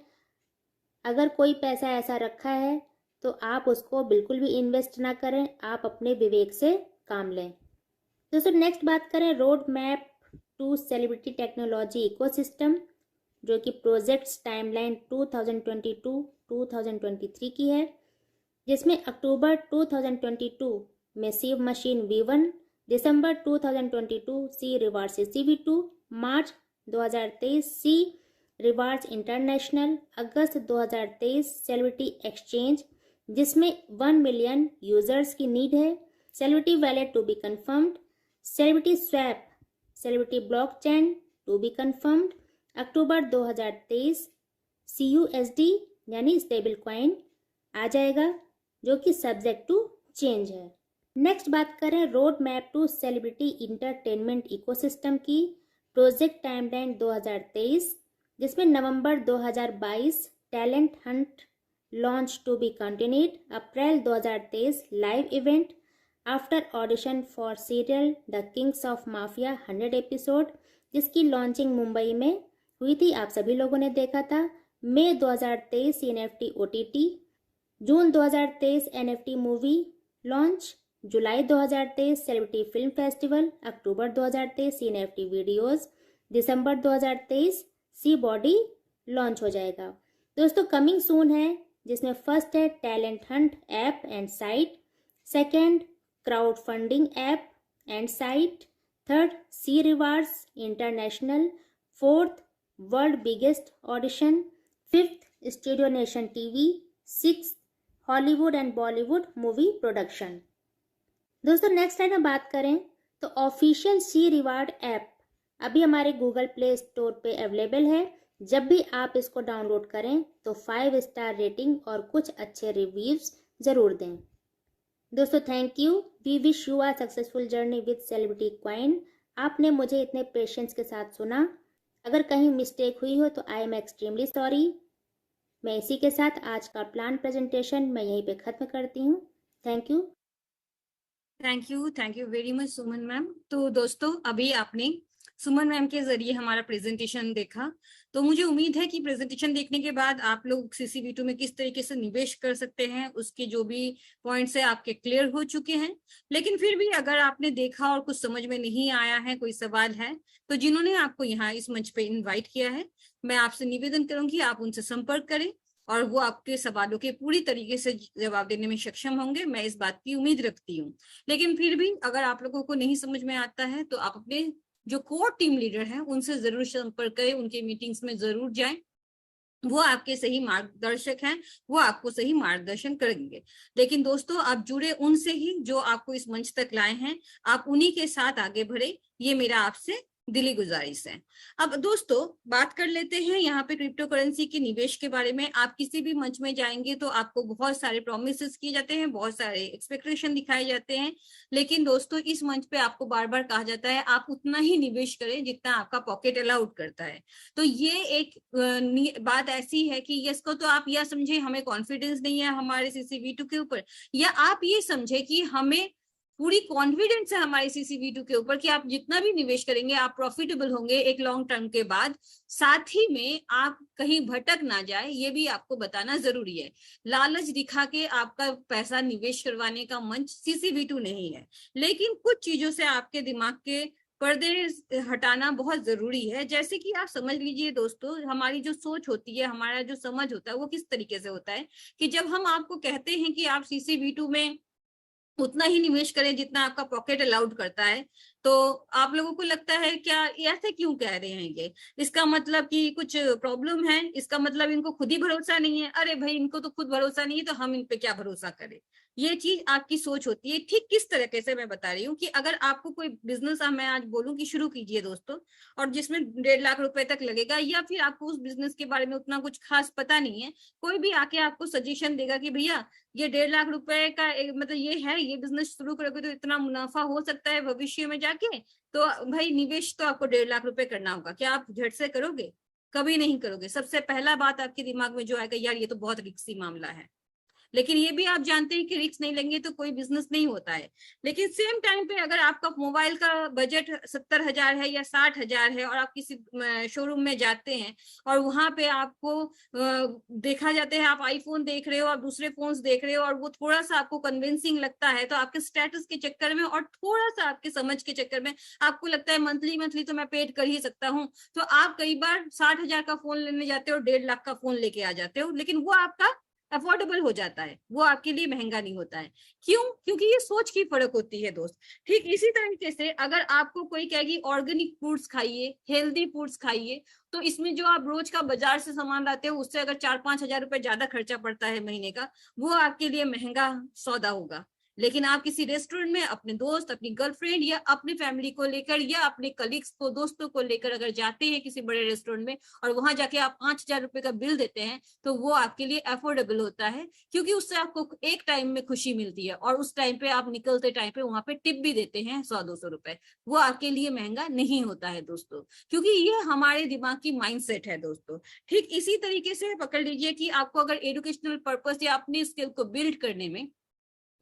अगर कोई पैसा ऐसा रखा है तो आप उसको बिल्कुल भी इन्वेस्ट ना करें, आप अपने विवेक से काम लें। दोस्तों नेक्स्ट बात करें road map to celebrity technology ecosystem, जो कि प्रोजेक्ट्स टाइमलाइन 2022-2023 की है, जिसमें अक्टूबर 2022 में सीव मशीन V1, दिसंबर 2022 सी रिवार्स CV2, मार्च 2023 सी रिवार्स इंटरनेशनल, अगस्त 2023 सेलिब्रिटी एक्सचेंज, जिसमें 1 मिलियन यूजर्स की नीड है। Celebrity wallet to be confirmed, celebrity swap, celebrity blockchain to be confirmed. अक्टूबर 2023 CUSD यानी स्टेबल कॉइन आ जाएगा, जो कि सब्जेक्ट टू चेंज है। नेक्स्ट बात करें road map to celebrity entertainment ecosystem की, प्रोजेक्ट टाइमलाइन 2023, जिसमें नवंबर 2022 talent hunt launch to be continued, अप्रैल 2023 live event after audition for serial the Kings of Mafia 100 episode, जिसकी लॉन्चिंग मुंबई में हुई थी, आप सभी लोगों ने देखा था। मई 2023 NFT OTT, जून 2023 NFT मूवी लॉन्च, जुलाई 2023 सेलिब्रिटी फिल्म फेस्टिवल, अक्टूबर 2023 NFT वीडियोस, दिसंबर 2023 सी बॉडी लॉन्च हो जाएगा। दोस्तों कमिंग सून है, जिसमें फर्स्ट है talent hunt app and site, second crowd funding app and site, third C rewards international, fourth world biggest audition, fifth Studio Nation TV, six Hollywood and Bollywood movie production. दोस्तों next time में बात करें तो official सी reward app अभी हमारे Google play store पे available है। जब भी आप इसको डाउनलोड करें तो 5 स्टार रेटिंग और कुछ अच्छे रिव्यूज जरूर दें। दोस्तों thank you. We wish you a successful journey with Celebrity Coin. आपने मुझे इतने पेशेंस के साथ सुना। अगर कहीं मिस्टेक हुई हो तो आई एम एक्सट्रीमली सॉरी। मैं इसी के साथ आज का प्लान प्रेजेंटेशन मैं यहीं पे खत्म करती हूँ। Thank you very much Suman ma'am. तो दोस्तों अभी आपने सुमन मैम के जरिए हमारा प्रेजेंटेशन देखा, तो मुझे उम्मीद है कि प्रेजेंटेशन देखने के बाद आप लोग CCV2 में किस तरीके से निवेश कर सकते हैं उसके जो भी पॉइंट्स है आपके क्लियर हो चुके हैं। लेकिन फिर भी अगर आपने देखा और कुछ समझ में नहीं आया है, कोई सवाल है, तो जिन्होंने आपको यहाँ इस मंच पे इन्वाइट किया है, मैं आपसे निवेदन करूंगी आप उनसे संपर्क करें और वो आपके सवालों के पूरी तरीके से जवाब देने में सक्षम होंगे, मैं इस बात की उम्मीद रखती हूँ। लेकिन फिर भी अगर आप लोगों को नहीं समझ में आता है तो आप अपने जो कोर टीम लीडर हैं उनसे जरूर संपर्क करें, उनके मीटिंग्स में जरूर जाएं, वो आपके सही मार्गदर्शक हैं, वो आपको सही मार्गदर्शन करेंगे। लेकिन दोस्तों आप जुड़े उनसे ही जो आपको इस मंच तक लाए हैं, आप उन्हीं के साथ आगे बढ़े, ये मेरा आपसे दिली गुजारिश है। अब दोस्तों बात कर लेते हैं यहाँ पे क्रिप्टो करेंसी के निवेश के बारे में। आप किसी भी मंच में जाएंगे तो आपको बहुत सारे प्रोमिसेस किए जाते हैं, बहुत सारे एक्सपेक्टेशन दिखाए जाते हैं, लेकिन दोस्तों इस मंच पे आपको बार बार कहा जाता है आप उतना ही निवेश करें जितना आपका पॉकेट अलाउड करता है। तो ये एक बात ऐसी है कि इसको तो आप यह समझे हमें कॉन्फिडेंस नहीं है हमारे CCV2 के ऊपर, या आप ये समझे कि हमें पूरी कॉन्फिडेंस है हमारे CCV2 के ऊपर कि आप जितना भी निवेश करेंगे आप प्रॉफिटेबल होंगे एक लॉन्ग टर्म के बाद। साथ ही में आप कहीं भटक ना जाए ये भी आपको बताना जरूरी है। लालच दिखा के आपका पैसा निवेश करवाने का मंच CCV2 नहीं है, लेकिन कुछ चीजों से आपके दिमाग के पर्दे हटाना बहुत जरूरी है। जैसे कि आप समझ लीजिए दोस्तों, हमारी जो सोच होती है, हमारा जो समझ होता है वो किस तरीके से होता है कि जब हम आपको कहते हैं कि आप CCV2 में उतना ही निवेश करें जितना आपका पॉकेट अलाउड करता है, तो आप लोगों को लगता है क्या ऐसे क्यों कह रहे हैं, ये इसका मतलब कि कुछ प्रॉब्लम है, इसका मतलब इनको खुद ही भरोसा नहीं है। अरे भाई इनको तो खुद भरोसा नहीं है तो हम इन पे क्या भरोसा करें, ये चीज आपकी सोच होती है। ठीक किस तरीके से मैं बता रही हूँ कि अगर आपको कोई बिजनेस मैं आज बोलूं कि शुरू कीजिए दोस्तों, और जिसमें 1.5 लाख रुपए तक लगेगा, या फिर आपको उस बिजनेस के बारे में उतना कुछ खास पता नहीं है, कोई भी आके आपको सजेशन देगा कि भैया ये 1.5 लाख रुपए का मतलब ये है, ये बिजनेस शुरू करोगे तो इतना मुनाफा हो सकता है भविष्य में जाके, तो भाई निवेश तो आपको 1.5 लाख रुपए करना होगा, क्या आप झट से करोगे? कभी नहीं करोगे। सबसे पहला बात आपके दिमाग में जो आएगा, यार ये तो बहुत रिस्की मामला है। लेकिन ये भी आप जानते हैं कि रिस्क नहीं लेंगे तो कोई बिजनेस नहीं होता है। लेकिन सेम टाइम पे अगर आपका मोबाइल का बजट 70,000 है या 60,000 है और आप किसी शोरूम में जाते हैं और वहां पे आपको देखा जाता है, आप आईफोन देख रहे हो और दूसरे फोन्स देख रहे हो और वो थोड़ा सा आपको कन्विंसिंग लगता है, तो आपके स्टेटस के चक्कर में और थोड़ा सा आपके समझ के चक्कर में आपको लगता है मंथली मंथली तो मैं पेड कर ही सकता हूँ, तो आप कई बार 60,000 का फोन लेने जाते हो, 1.5 लाख का फोन लेके आ जाते हो, लेकिन वो आपका अफोर्डेबल हो जाता है, वो आपके लिए महंगा नहीं होता है। क्यों? क्योंकि ये सोच की फर्क होती है दोस्त। ठीक इसी तरीके से अगर आपको कोई कहेगी ऑर्गेनिक फूड्स खाइए, हेल्दी फूड्स खाइए, तो इसमें जो आप रोज का बाजार से सामान लाते हो उससे अगर 4-5 हजार रुपए ज्यादा खर्चा पड़ता है महीने का, वो आपके लिए महंगा सौदा होगा। लेकिन आप किसी रेस्टोरेंट में अपने दोस्त, अपनी गर्लफ्रेंड या अपनी फैमिली को लेकर या अपने कलीग्स को, दोस्तों को लेकर अगर जाते हैं किसी बड़े रेस्टोरेंट में और वहां जाके आप 5,000 रुपए का बिल देते हैं, तो वो आपके लिए अफोर्डेबल होता है, क्योंकि उससे आपको एक टाइम में खुशी मिलती है और उस टाइम पे आप निकलते टाइम पे वहां पे टिप भी देते हैं 100-200 रुपए। वो आपके लिए महंगा नहीं होता है दोस्तों, क्योंकि ये हमारे दिमाग की माइंडसेट है दोस्तों। ठीक इसी तरीके से पकड़ लीजिए कि आपको अगर एजुकेशनल पर्पस या अपनी स्किल को बिल्ड करने में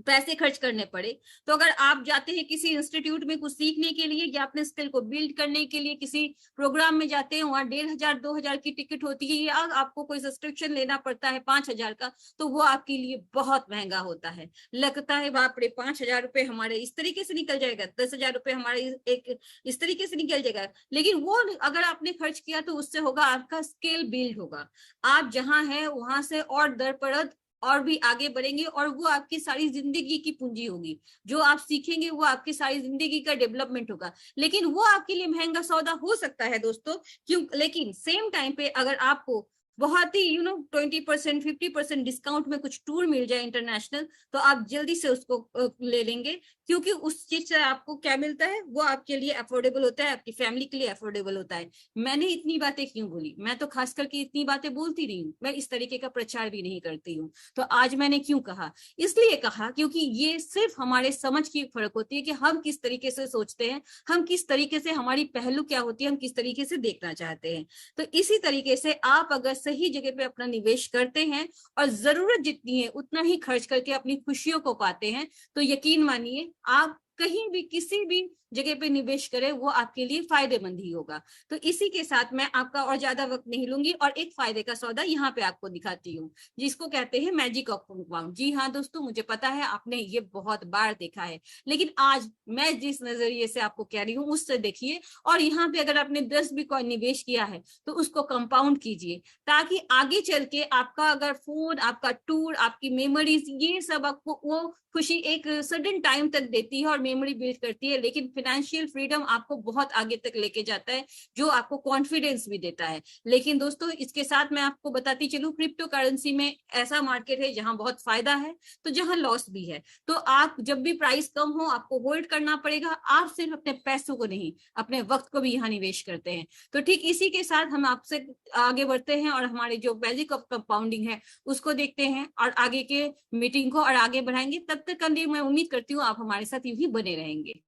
पैसे खर्च करने पड़े, तो अगर आप जाते हैं किसी इंस्टीट्यूट में कुछ सीखने के लिए या अपने स्किल को बिल्ड करने के लिए किसी प्रोग्राम में जाते हैं, वहां 1,500-2,000 की टिकट होती है, या आपको कोई सब्सक्रिप्शन लेना पड़ता है 5,000 का, तो वो आपके लिए बहुत महंगा होता है। लगता है बाप रे 5,000 रुपए हमारे इस तरीके से निकल जाएगा, 10,000 रुपए हमारे एक इस तरीके से निकल जाएगा, लेकिन वो अगर आपने खर्च किया तो उससे होगा आपका स्किल बिल्ड होगा, आप जहां है वहां से और दरपरद और भी आगे बढ़ेंगे, और वो आपकी सारी जिंदगी की पूंजी होगी। जो आप सीखेंगे वो आपकी सारी जिंदगी का डेवलपमेंट होगा, लेकिन वो आपके लिए महंगा सौदा हो सकता है दोस्तों। क्यों? लेकिन सेम टाइम पे अगर आपको बहुत ही 20% 50% डिस्काउंट में कुछ टूर मिल जाए इंटरनेशनल, तो आप जल्दी से उसको ले लेंगे, क्योंकि उस चीज से आपको क्या मिलता है, वो आपके लिए अफोर्डेबल होता है, आपकी फैमिली के लिए अफोर्डेबल होता है। मैंने इतनी बातें क्यों बोली? मैं तो खास करके इतनी बातें बोलती नहीं हूँ, मैं इस तरीके का प्रचार भी नहीं करती हूँ। तो आज मैंने क्यों कहा? इसलिए कहा क्योंकि ये सिर्फ हमारे समझ की फर्क होती है कि हम किस तरीके से सोचते हैं, हम किस तरीके से, हमारी पहलू क्या होती है, हम किस तरीके से देखना चाहते हैं। तो इसी तरीके से आप अगर सही जगह पे अपना निवेश करते हैं और जरूरत जितनी है उतना ही खर्च करके अपनी खुशियों को पाते हैं, तो यकीन मानिए आप कहीं भी किसी भी जगह पे निवेश करें वो आपके लिए फायदेमंद ही होगा। तो इसी के साथ मैं आपका और ज्यादा वक्त नहीं लूंगी और एक फायदे का सौदा यहाँ पे आपको दिखाती हूँ, जिसको कहते हैं मैजिक ऑफ कंपाउंड। जी हाँ दोस्तों, मुझे पता है आपने ये बहुत बार देखा है, लेकिन आज मैं जिस नजरिए से आपको कह रही हूँ उससे देखिए। और यहाँ पे अगर आपने 10 भी कॉइन निवेश किया है तो उसको कंपाउंड कीजिए, ताकि आगे चल के आपका अगर फोन, आपका टूर, आपकी मेमोरीज, ये सब आपको वो खुशी एक सडन टाइम तक देती है और मेमोरी बिल्ड करती है, लेकिन फाइनेंशियल फ्रीडम आपको बहुत आगे तक लेके जाता है, जो आपको कॉन्फिडेंस भी देता है। लेकिन दोस्तों इसके साथ मैं आपको बताती चलूं, क्रिप्टो करेंसी में ऐसा मार्केट है जहां बहुत फायदा है तो जहां लॉस भी है। तो आप जब भी प्राइस कम हो आपको होल्ड करना पड़ेगा। आप सिर्फ अपने पैसों को नहीं, अपने वक्त को भी यहाँ निवेश करते हैं। तो ठीक इसी के साथ हम आपसे आगे बढ़ते हैं और हमारे जो मैजिक ऑफ कंपाउंडिंग है उसको देखते हैं और आगे के मीटिंग को और आगे बढ़ाएंगे। तब तक के लिए मैं उम्मीद करती हूँ आप हमारे साथ यूं ही बने रहेंगे।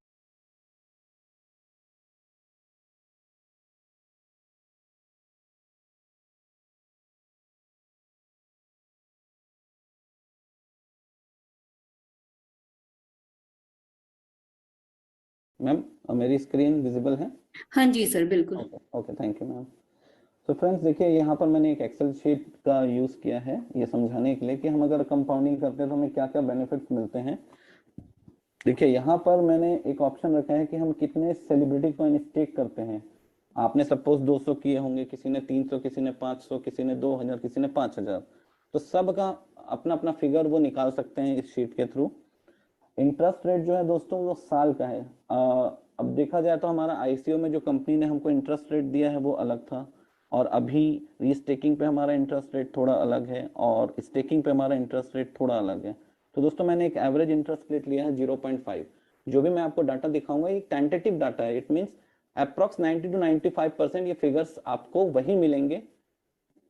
मैम मेरी स्क्रीन विजिबल है? हाँ जी सर, बिल्कुल। Okay okay, thank you ma'am. तो फ्रेंड्स देखिए, यहाँ पर मैंने एक एक्सेल शीट का यूज़ किया है ये समझाने के लिए कि हम अगर कंपाउंडिंग करते हैं तो हमें क्या क्या बेनिफिट्स मिलते हैं। देखिए यहाँ पर मैंने एक ऑप्शन रखा है कि हम कितने सेलिब्रिटी कॉइन स्टेक करते हैं। आपने सपोज 200 किए होंगे, किसी ने 300, किसी ने 500, किसी ने 2000, किसी ने 5000। तो सबका अपना अपना फिगर वो निकाल सकते हैं इस शीट के थ्रू। इंटरेस्ट रेट जो है दोस्तों वो साल का है। अब देखा जाए तो हमारा आईसीओ में जो कंपनी ने हमको इंटरेस्ट रेट दिया है वो अलग था, और अभी रीस्टेकिंग पे हमारा इंटरेस्ट रेट थोड़ा अलग है, और स्टेकिंग पे हमारा इंटरेस्ट रेट थोड़ा अलग है। तो दोस्तों मैंने एक एवरेज इंटरेस्ट रेट लिया है 0.5। जो भी मैं आपको डाटा दिखाऊंगा ये टेंटेटिव डाटा है, इट मीन्स अप्रॉक्स 90 to 95% ये फिगर्स आपको वही मिलेंगे,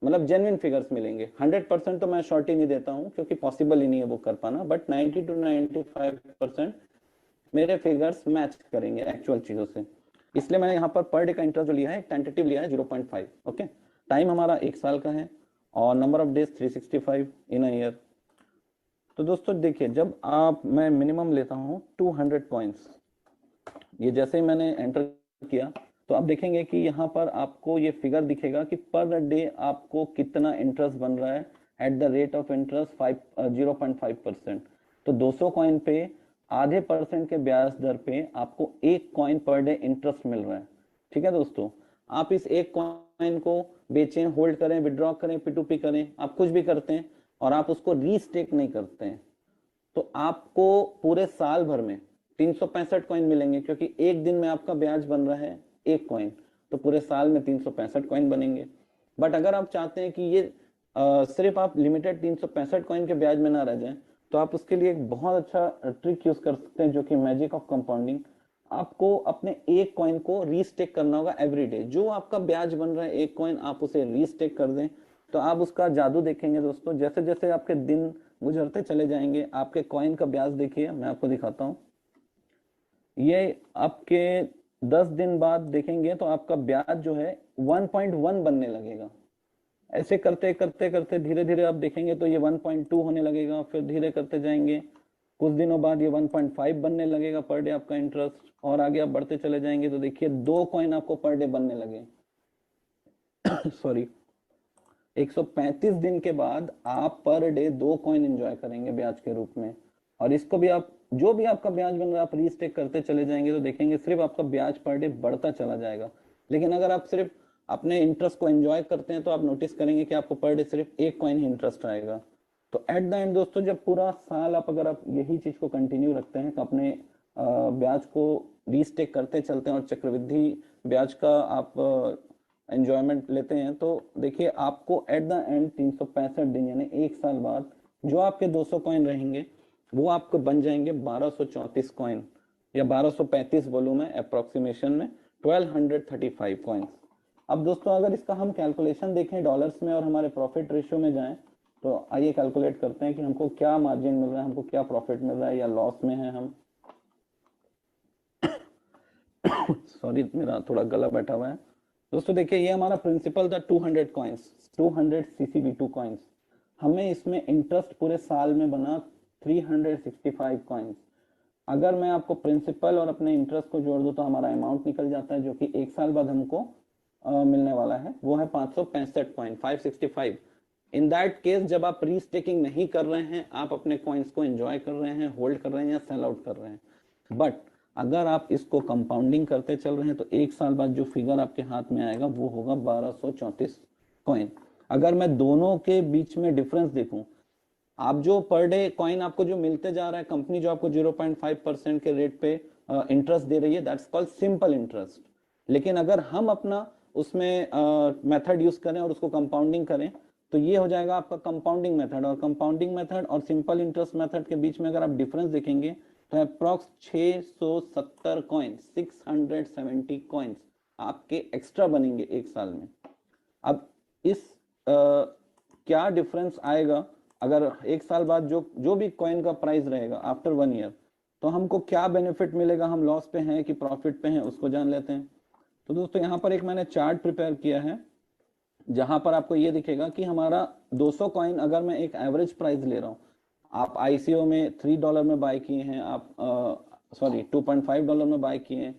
मतलब जेन्युइन फिगर्स मिलेंगे। 100% तो मैं श्योरिटी नहीं देता हूँ क्योंकि पॉसिबल ही नहीं है वो कर पाना, बट 90 to 95% मेरे फिगर्स मैच करेंगे एक्चुअल चीजों से। इसलिए मैंने यहाँ पर डे का इंटरेस्ट जो लिया है टेंटेटिव लिया है 0.5। ओके, टाइम हमारा 1 साल का है और number of days 365 in a year. तो दोस्तों देखिए, जब मैं मिनिमम लेता हूँ 200 पॉइंट्स, ये जैसे ही मैंने एंटर किया तो आप देखेंगे कि यहाँ पर आपको ये फिगर दिखेगा कि पर डे आपको कितना इंटरेस्ट बन रहा है at the rate of interest 0.5%। तो 200 कॉइन पे आधे % के ब्याज दर पे आपको 1 कॉइन पर डे इंटरेस्ट मिल रहा है। ठीक है दोस्तों, आप इस 1 कॉइन को बेचें, होल्ड करें, विड्रॉ करें, P2P करें, आप कुछ भी करते हैं और आप उसको रीस्टेक नहीं करते हैं, तो आपको पूरे साल भर में 365 कॉइन मिलेंगे, क्योंकि एक दिन में आपका ब्याज बन रहा है 1 कॉइन, तो पूरे साल में 365 कॉइन बनेंगे। बट अगर आप चाहते हैं कि ये सिर्फ आप लिमिटेड 365 कॉइन के ब्याज में ना रह जाएं, तो आप उसके लिए एक बहुत अच्छा ट्रिक यूज कर सकते हैं, जो कि मैजिक ऑफ कंपाउंडिंग। आपको अपने 1 कॉइन को रीस्टेक करना होगा एवरी डे। जो आपका ब्याज बन रहा है 1 कॉइन, आप उसे रीस्टेक कर दें, तो आप उसका जादू देखेंगे दोस्तों। जैसे जैसे आपके दिन गुजरते चले जाएंगे, आपके कॉइन का ब्याज देखिए, मैं आपको दिखाता हूँ। ये आपके 10 दिन बाद देखेंगे तो आपका ब्याज जो है 1.1 बनने लगेगा। ऐसे करते करते करते धीरे धीरे आप देखेंगे तो ये 1.2 होने लगेगा, फिर धीरे करते जाएंगे, कुछ दिनों बाद ये 1.5 बनने लगेगा पर डे आपका इंटरेस्ट, और आगे आप बढ़ते चले जाएंगे तो देखिए 2 कॉइन आपको पर डे बनने लगे। सॉरी, 135 दिन के बाद आप पर डे 2 कॉइन एंजॉय करेंगे ब्याज के रूप में। और इसको भी आप, जो भी आपका ब्याज बन रहा है, आप रीस्टेक करते चले जाएंगे तो देखेंगे सिर्फ आपका ब्याज पर डे बढ़ता चला जाएगा। लेकिन अगर आप सिर्फ अपने इंटरेस्ट को एंजॉय करते हैं तो आप नोटिस करेंगे कि आपको पर डे सिर्फ 1 कॉइन ही इंटरेस्ट आएगा। तो एट द एंड दोस्तों, जब पूरा साल आप अगर आप यही चीज को कंटिन्यू रखते हैं कि अपने ब्याज को रीस्टेक करते चलते हैं और चक्रवृद्धि ब्याज का आप एंजॉयमेंट लेते हैं, तो देखिए आपको एट द एंड 365 दिन यानी 1 साल बाद जो आपके 200 कॉइन रहेंगे वो आपको बन जाएंगे 1234 कॉइन या 1235 बोलूं मैं अप्रोक्सीमेशन में, 1235 कॉइन्स। अब दोस्तों अगर इसका हम कैलकुलेशन देखें डॉलर्स में और हमारे प्रॉफिट रेशियो में जाएं, तो आइए कैलकुलेट करते हैं कि हमको क्या मार्जिन मिल रहा है, हमको क्या प्रॉफिट मिल रहा है या लॉस में है हम। सॉरी मेरा थोड़ा गला बैठा हुआ है। दोस्तों देखिए ये हमारा प्रिंसिपल था 200 कॉइन्स, 200 CCB2 कॉइन्स। हमें इसमें इंटरेस्ट पूरे साल में बना 365 कॉइन्स। अगर मैं आपको प्रिंसिपल और अपने इंटरेस्ट को जोड़ दूं तो हमारा अमाउंट निकल जाता है जो कि एक साल बाद हमको मिलने वाला है, वो है 565 कॉइन, 565। इन दैट केस जब आप रीस्टेकिंग नहीं कर रहे हैं, आप अपने कॉइन्स को एंजॉय कर रहे हैं, होल्ड कर रहे हैं या सेल आउट कर रहे हैं। बट अगर आप इसको कंपाउंडिंग करते चल रहे हैं तो एक साल बाद जो फिगर आपके हाथ में आएगा वो होगा 1234 कॉइन। अगर मैं दोनों के बीच में डिफरेंस देखूं, आप जो पर डे कॉइन आपको जो मिलते जा रहा है, कंपनी जो आपको 0.5% के रेट पे इंटरेस्ट दे रही है, दैट्स कॉल्ड सिंपल इंटरेस्ट। लेकिन अगर हम अपना उसमें मेथड यूज करें और उसको कंपाउंडिंग करें तो ये हो जाएगा आपका कंपाउंडिंग मेथड। और कंपाउंडिंग मेथड और सिंपल इंटरेस्ट मेथड के बीच में अगर आप डिफरेंस देखेंगे तो अप्रॉक्स 670 कॉइन, 670 कॉइन्स आपके एक्स्ट्रा बनेंगे एक साल में। अब इस क्या डिफरेंस आएगा अगर एक साल बाद जो भी कॉइन का प्राइस रहेगा आफ्टर 1 ईयर, तो हमको क्या बेनिफिट मिलेगा, हम लॉस पे हैं कि प्रॉफिट पे हैं, उसको जान लेते हैं। तो दोस्तों यहाँ पर एक मैंने चार्ट प्रिपेयर किया है जहां पर आपको ये दिखेगा कि हमारा 200 कॉइन अगर मैं एक एवरेज प्राइस ले रहा हूँ, आप आईसीओ में $3 में बाय किए हैं, आप सॉरी $2.5 में बाय किए हैं,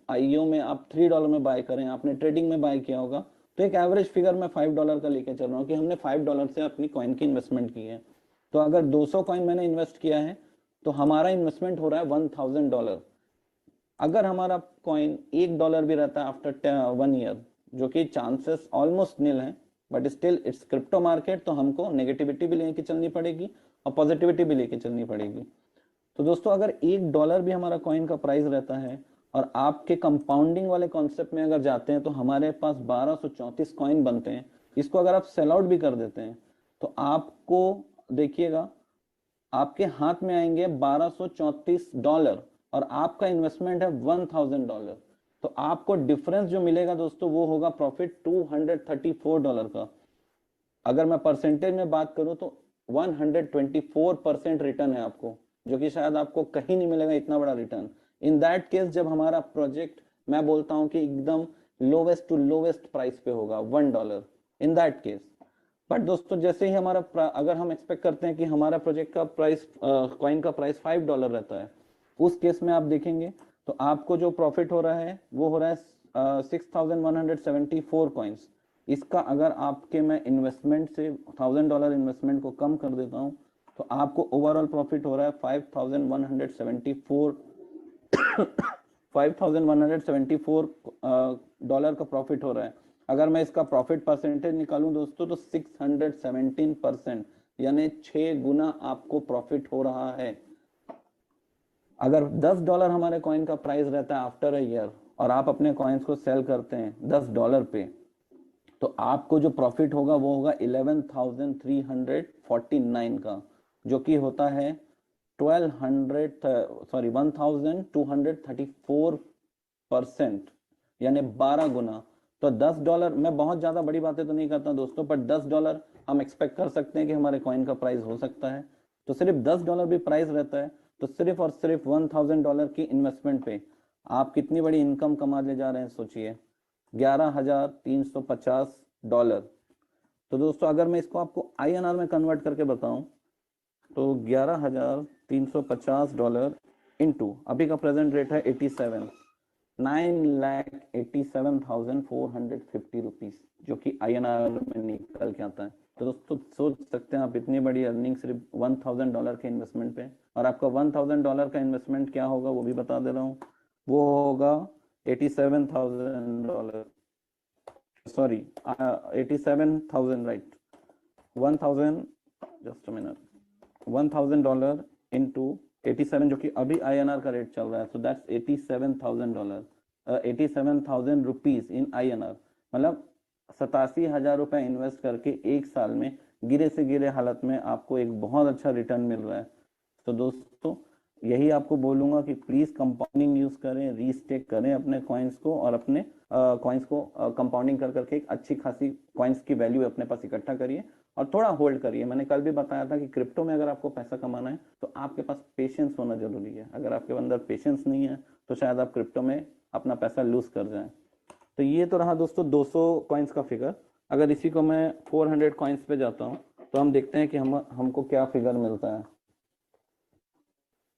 आईओ में आप $3 में बाय करें, आपने ट्रेडिंग में बाय किया होगा, तो एक एवरेज फिगर मैं $5 का लेके चल रहा हूँ कि हमने $5 से अपनी कॉइन की इन्वेस्टमेंट की है। तो अगर 200 कॉइन मैंने इन्वेस्ट किया है तो हमारा इन्वेस्टमेंट हो रहा है $1000। अगर हमारा कॉइन $1 भी रहता है आफ्टर 1 ईयर, जो कि चांसेस ऑलमोस्ट नील है, but still it's crypto market, तो हमको नेगेटिविटी भी लेके चलनी पड़ेगी और पॉजिटिविटी भी लेके चलनी पड़ेगी। तो दोस्तों अगर $1 भी हमारा कॉइन का प्राइस रहता है और आपके कंपाउंडिंग वाले कॉन्सेप्ट में अगर जाते हैं तो हमारे पास 1234 कॉइन बनते हैं। इसको अगर आप सेल आउट भी कर देते हैं तो आपको देखिएगा आपके हाथ में आएंगे $1234 और आपका इन्वेस्टमेंट है $1000। तो आपको डिफरेंस जो मिलेगा दोस्तों वो होगा प्रॉफिट $234 का। अगर मैं परसेंटेज में बात करूं तो 124% रिटर्न है आपको, जो कि शायद आपको कहीं नहीं मिलेगा इतना बड़ा रिटर्न। इन दैट केस जब हमारा प्रोजेक्ट मैं बोलता हूं कि एकदम लोवेस्ट टू लोवेस्ट प्राइस पे होगा $1 इन दैट केस। बट दोस्तों जैसे ही हमारा अगर हम एक्सपेक्ट करते हैं कि हमारा प्रोजेक्ट का प्राइस कॉइन का प्राइस $5 रहता है, उस केस में आप देखेंगे तो आपको जो प्रॉफिट हो रहा है वो हो रहा है 6174 कॉइन्स। इसका अगर आपके मैं इन्वेस्टमेंट से $1000 इन्वेस्टमेंट को कम कर देता हूं तो आपको ओवरऑल प्रॉफिट हो रहा है 5174 डॉलर का प्रॉफिट हो रहा है। अगर मैं इसका प्रॉफिट परसेंटेज निकालूं दोस्तों तो 617%, यानी 6 गुना आपको प्रॉफिट हो रहा है। अगर $10 हमारे कॉइन का प्राइस रहता है आफ्टर अ ईयर और आप अपने कॉइन्स को सेल करते हैं $10 पे, तो आपको जो प्रॉफिट होगा वो होगा 11,349 का, जो कि होता है 1234%, यानी 12 गुना। तो $10, मैं बहुत ज्यादा बड़ी बातें तो नहीं करता दोस्तों, पर $10 हम एक्सपेक्ट कर सकते हैं कि हमारे कॉइन का प्राइस हो सकता है। तो सिर्फ $10 भी प्राइस रहता है तो सिर्फ और सिर्फ $1000 की इन्वेस्टमेंट पे आप कितनी बड़ी इनकम कमा ले जा रहे हैं, सोचिए, $11,350। तो दोस्तों अगर मैं इसको आपको INR में कन्वर्ट करके बताऊं तो $11,350 इंटू अभी का प्रेजेंट रेट है 87, 9,87,450 रुपीज, जो कि INR में निकल के आता है। तो दोस्तों सोच सकते हैं आप इतनी बड़ी अर्निंग सिर्फ $1000 के इन्वेस्टमेंट पे। और आपका $1000 का इन्वेस्टमेंट क्या होगा वो भी बता दे रहा हूँ, वो होगा $87,000, sorry 87,000, right, 1000, just a minute, $1000 into 87, जो कि अभी INR का रेट चल रहा है, so that's $87,000, 87,000 rupees in INR, मतलब 87,000 रुपए इन्वेस्ट करके एक साल में गिरे से गिरे हालत में आपको एक बहुत अच्छा रिटर्न मिल रहा है। तो दोस्तों यही आपको बोलूंगा कि प्लीज कंपाउंडिंग यूज करें, रीस्टेक करें अपने कॉइन्स को, और अपने कॉइन्स को कंपाउंडिंग कर करके एक अच्छी खासी कॉइन्स की वैल्यू अपने पास इकट्ठा करिए और थोड़ा होल्ड करिए। मैंने कल भी बताया था कि क्रिप्टो में अगर आपको पैसा कमाना है तो आपके पास पेशेंस होना जरूरी है। अगर आपके अंदर पेशेंस नहीं है तो शायद आप क्रिप्टो में अपना पैसा लूज कर जाएं। तो ये तो रहा दोस्तों 200 कॉइन्स का फिगर। अगर इसी को मैं 400 कॉइन्स पे जाता हूँ तो हम देखते हैं कि हमको क्या फिगर मिलता है।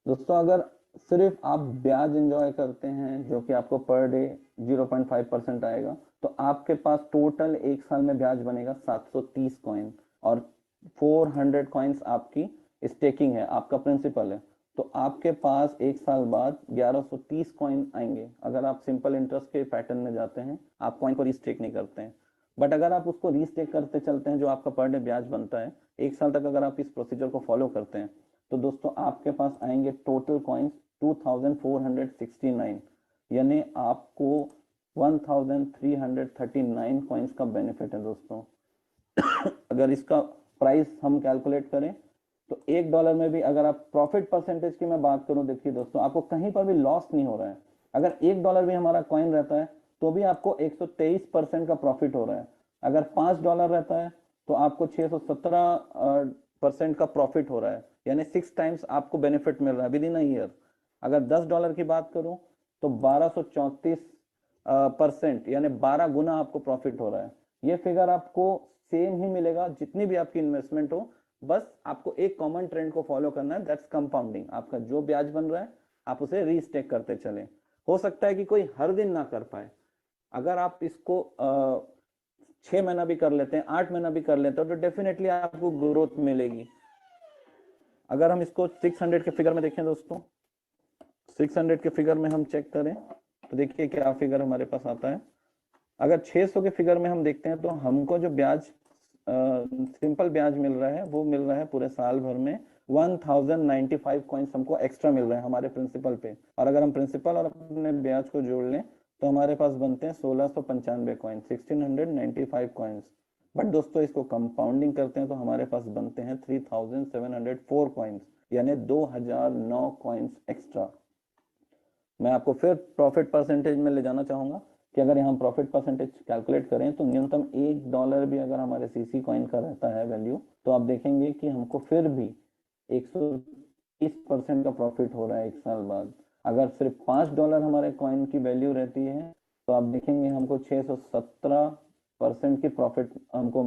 दोस्तों अगर सिर्फ आप ब्याज एंजॉय करते हैं जो कि आपको पर डे 0.5% आएगा, तो आपके पास टोटल एक साल में ब्याज बनेगा 730 कॉइन, और 400 कॉइन्स आपकी स्टेकिंग है, आपका प्रिंसिपल है। तो आपके पास एक साल बाद 1130 कॉइन आएंगे। अगर आप सिंपल इंटरेस्ट के पैटर्न में जाते हैं, आप कॉइन को रीस्टेक नहीं करते हैं, बट अगर आप उसको रीस्टेक करते चलते हैं, जो आपका पर डे ब्याज बनता है, एक साल तक अगर आप इस प्रोसीजर को फॉलो करते हैं, तो दोस्तों आपके पास आएंगे टोटल कॉइन्स 2469, यानी आपको 1339 कॉइन्स का बेनिफिट है दोस्तों। अगर इसका प्राइस हम कैलकुलेट करें तो $1 में भी, अगर आप प्रॉफिट परसेंटेज की मैं बात करूं, देखिए दोस्तों आपको कहीं पर भी लॉस नहीं हो रहा है। अगर $1 भी हमारा कॉइन रहता है तो भी आपको 123% का प्रॉफिट हो रहा है। अगर $5 रहता है तो आपको 617% का प्रॉफिट हो रहा है, यानी 6 टाइम्स आपको बेनिफिट मिल रहा है विद इन अ ईयर। अगर $10 की बात करूं तो 1234% यानी 12 गुना आपको प्रॉफिट हो रहा है। ये फिगर आपको सेम ही मिलेगा जितनी भी आपकी इन्वेस्टमेंट हो, बस आपको एक कॉमन ट्रेंड को फॉलो करना है, दैट्स कंपाउंडिंग। आपका जो ब्याज बन रहा है आप उसे रीस्टेक करते चले। हो सकता है कि कोई हर दिन ना कर पाए, अगर आप इसको 6 महीना भी कर लेते हैं, 8 महीना भी कर लेते हैं, तो डेफिनेटली आपको ग्रोथ मिलेगी। अगर हम इसको 600 के फिगर में देखें दोस्तों, 600 के फिगर में हम चेक करें तो देखिए क्या फिगर हमारे पास आता है। अगर 600 के फिगर में हम देखते हैं तो हमको जो ब्याज सिंपल ब्याज मिल रहा है वो मिल रहा है पूरे साल भर में 1095 कॉइन्स हमको एक्स्ट्रा मिल रहे हैं हमारे प्रिंसिपल पे। और अगर हम प्रिंसिपल और अपने ब्याज को जोड़ लें तो हमारे पास बनते हैं 1695 कॉइन, 1695 कॉइन्स। बट दोस्तों इसको कंपाउंडिंग करते हैं तो हमारे पास बनते हैं 3704 कॉइन्स, यानी 2009 कॉइन्स एक्स्ट्रा। मैं आपको फिर प्रॉफिट परसेंटेज में ले जाना चाहूंगा कि अगर यहाँ प्रॉफिट परसेंटेज कैलकुलेट करें तो न्यूनतम $1 भी अगर हमारे सीसी कॉइन का रहता है वैल्यू, तो आप देखेंगे कि हमको फिर भी 130% का प्रॉफिट हो रहा है एक साल बाद। अगर सिर्फ $5 हमारे कॉइन की वैल्यू रहती है तो आप देखेंगे हमको 617% की प्रॉफिट हमको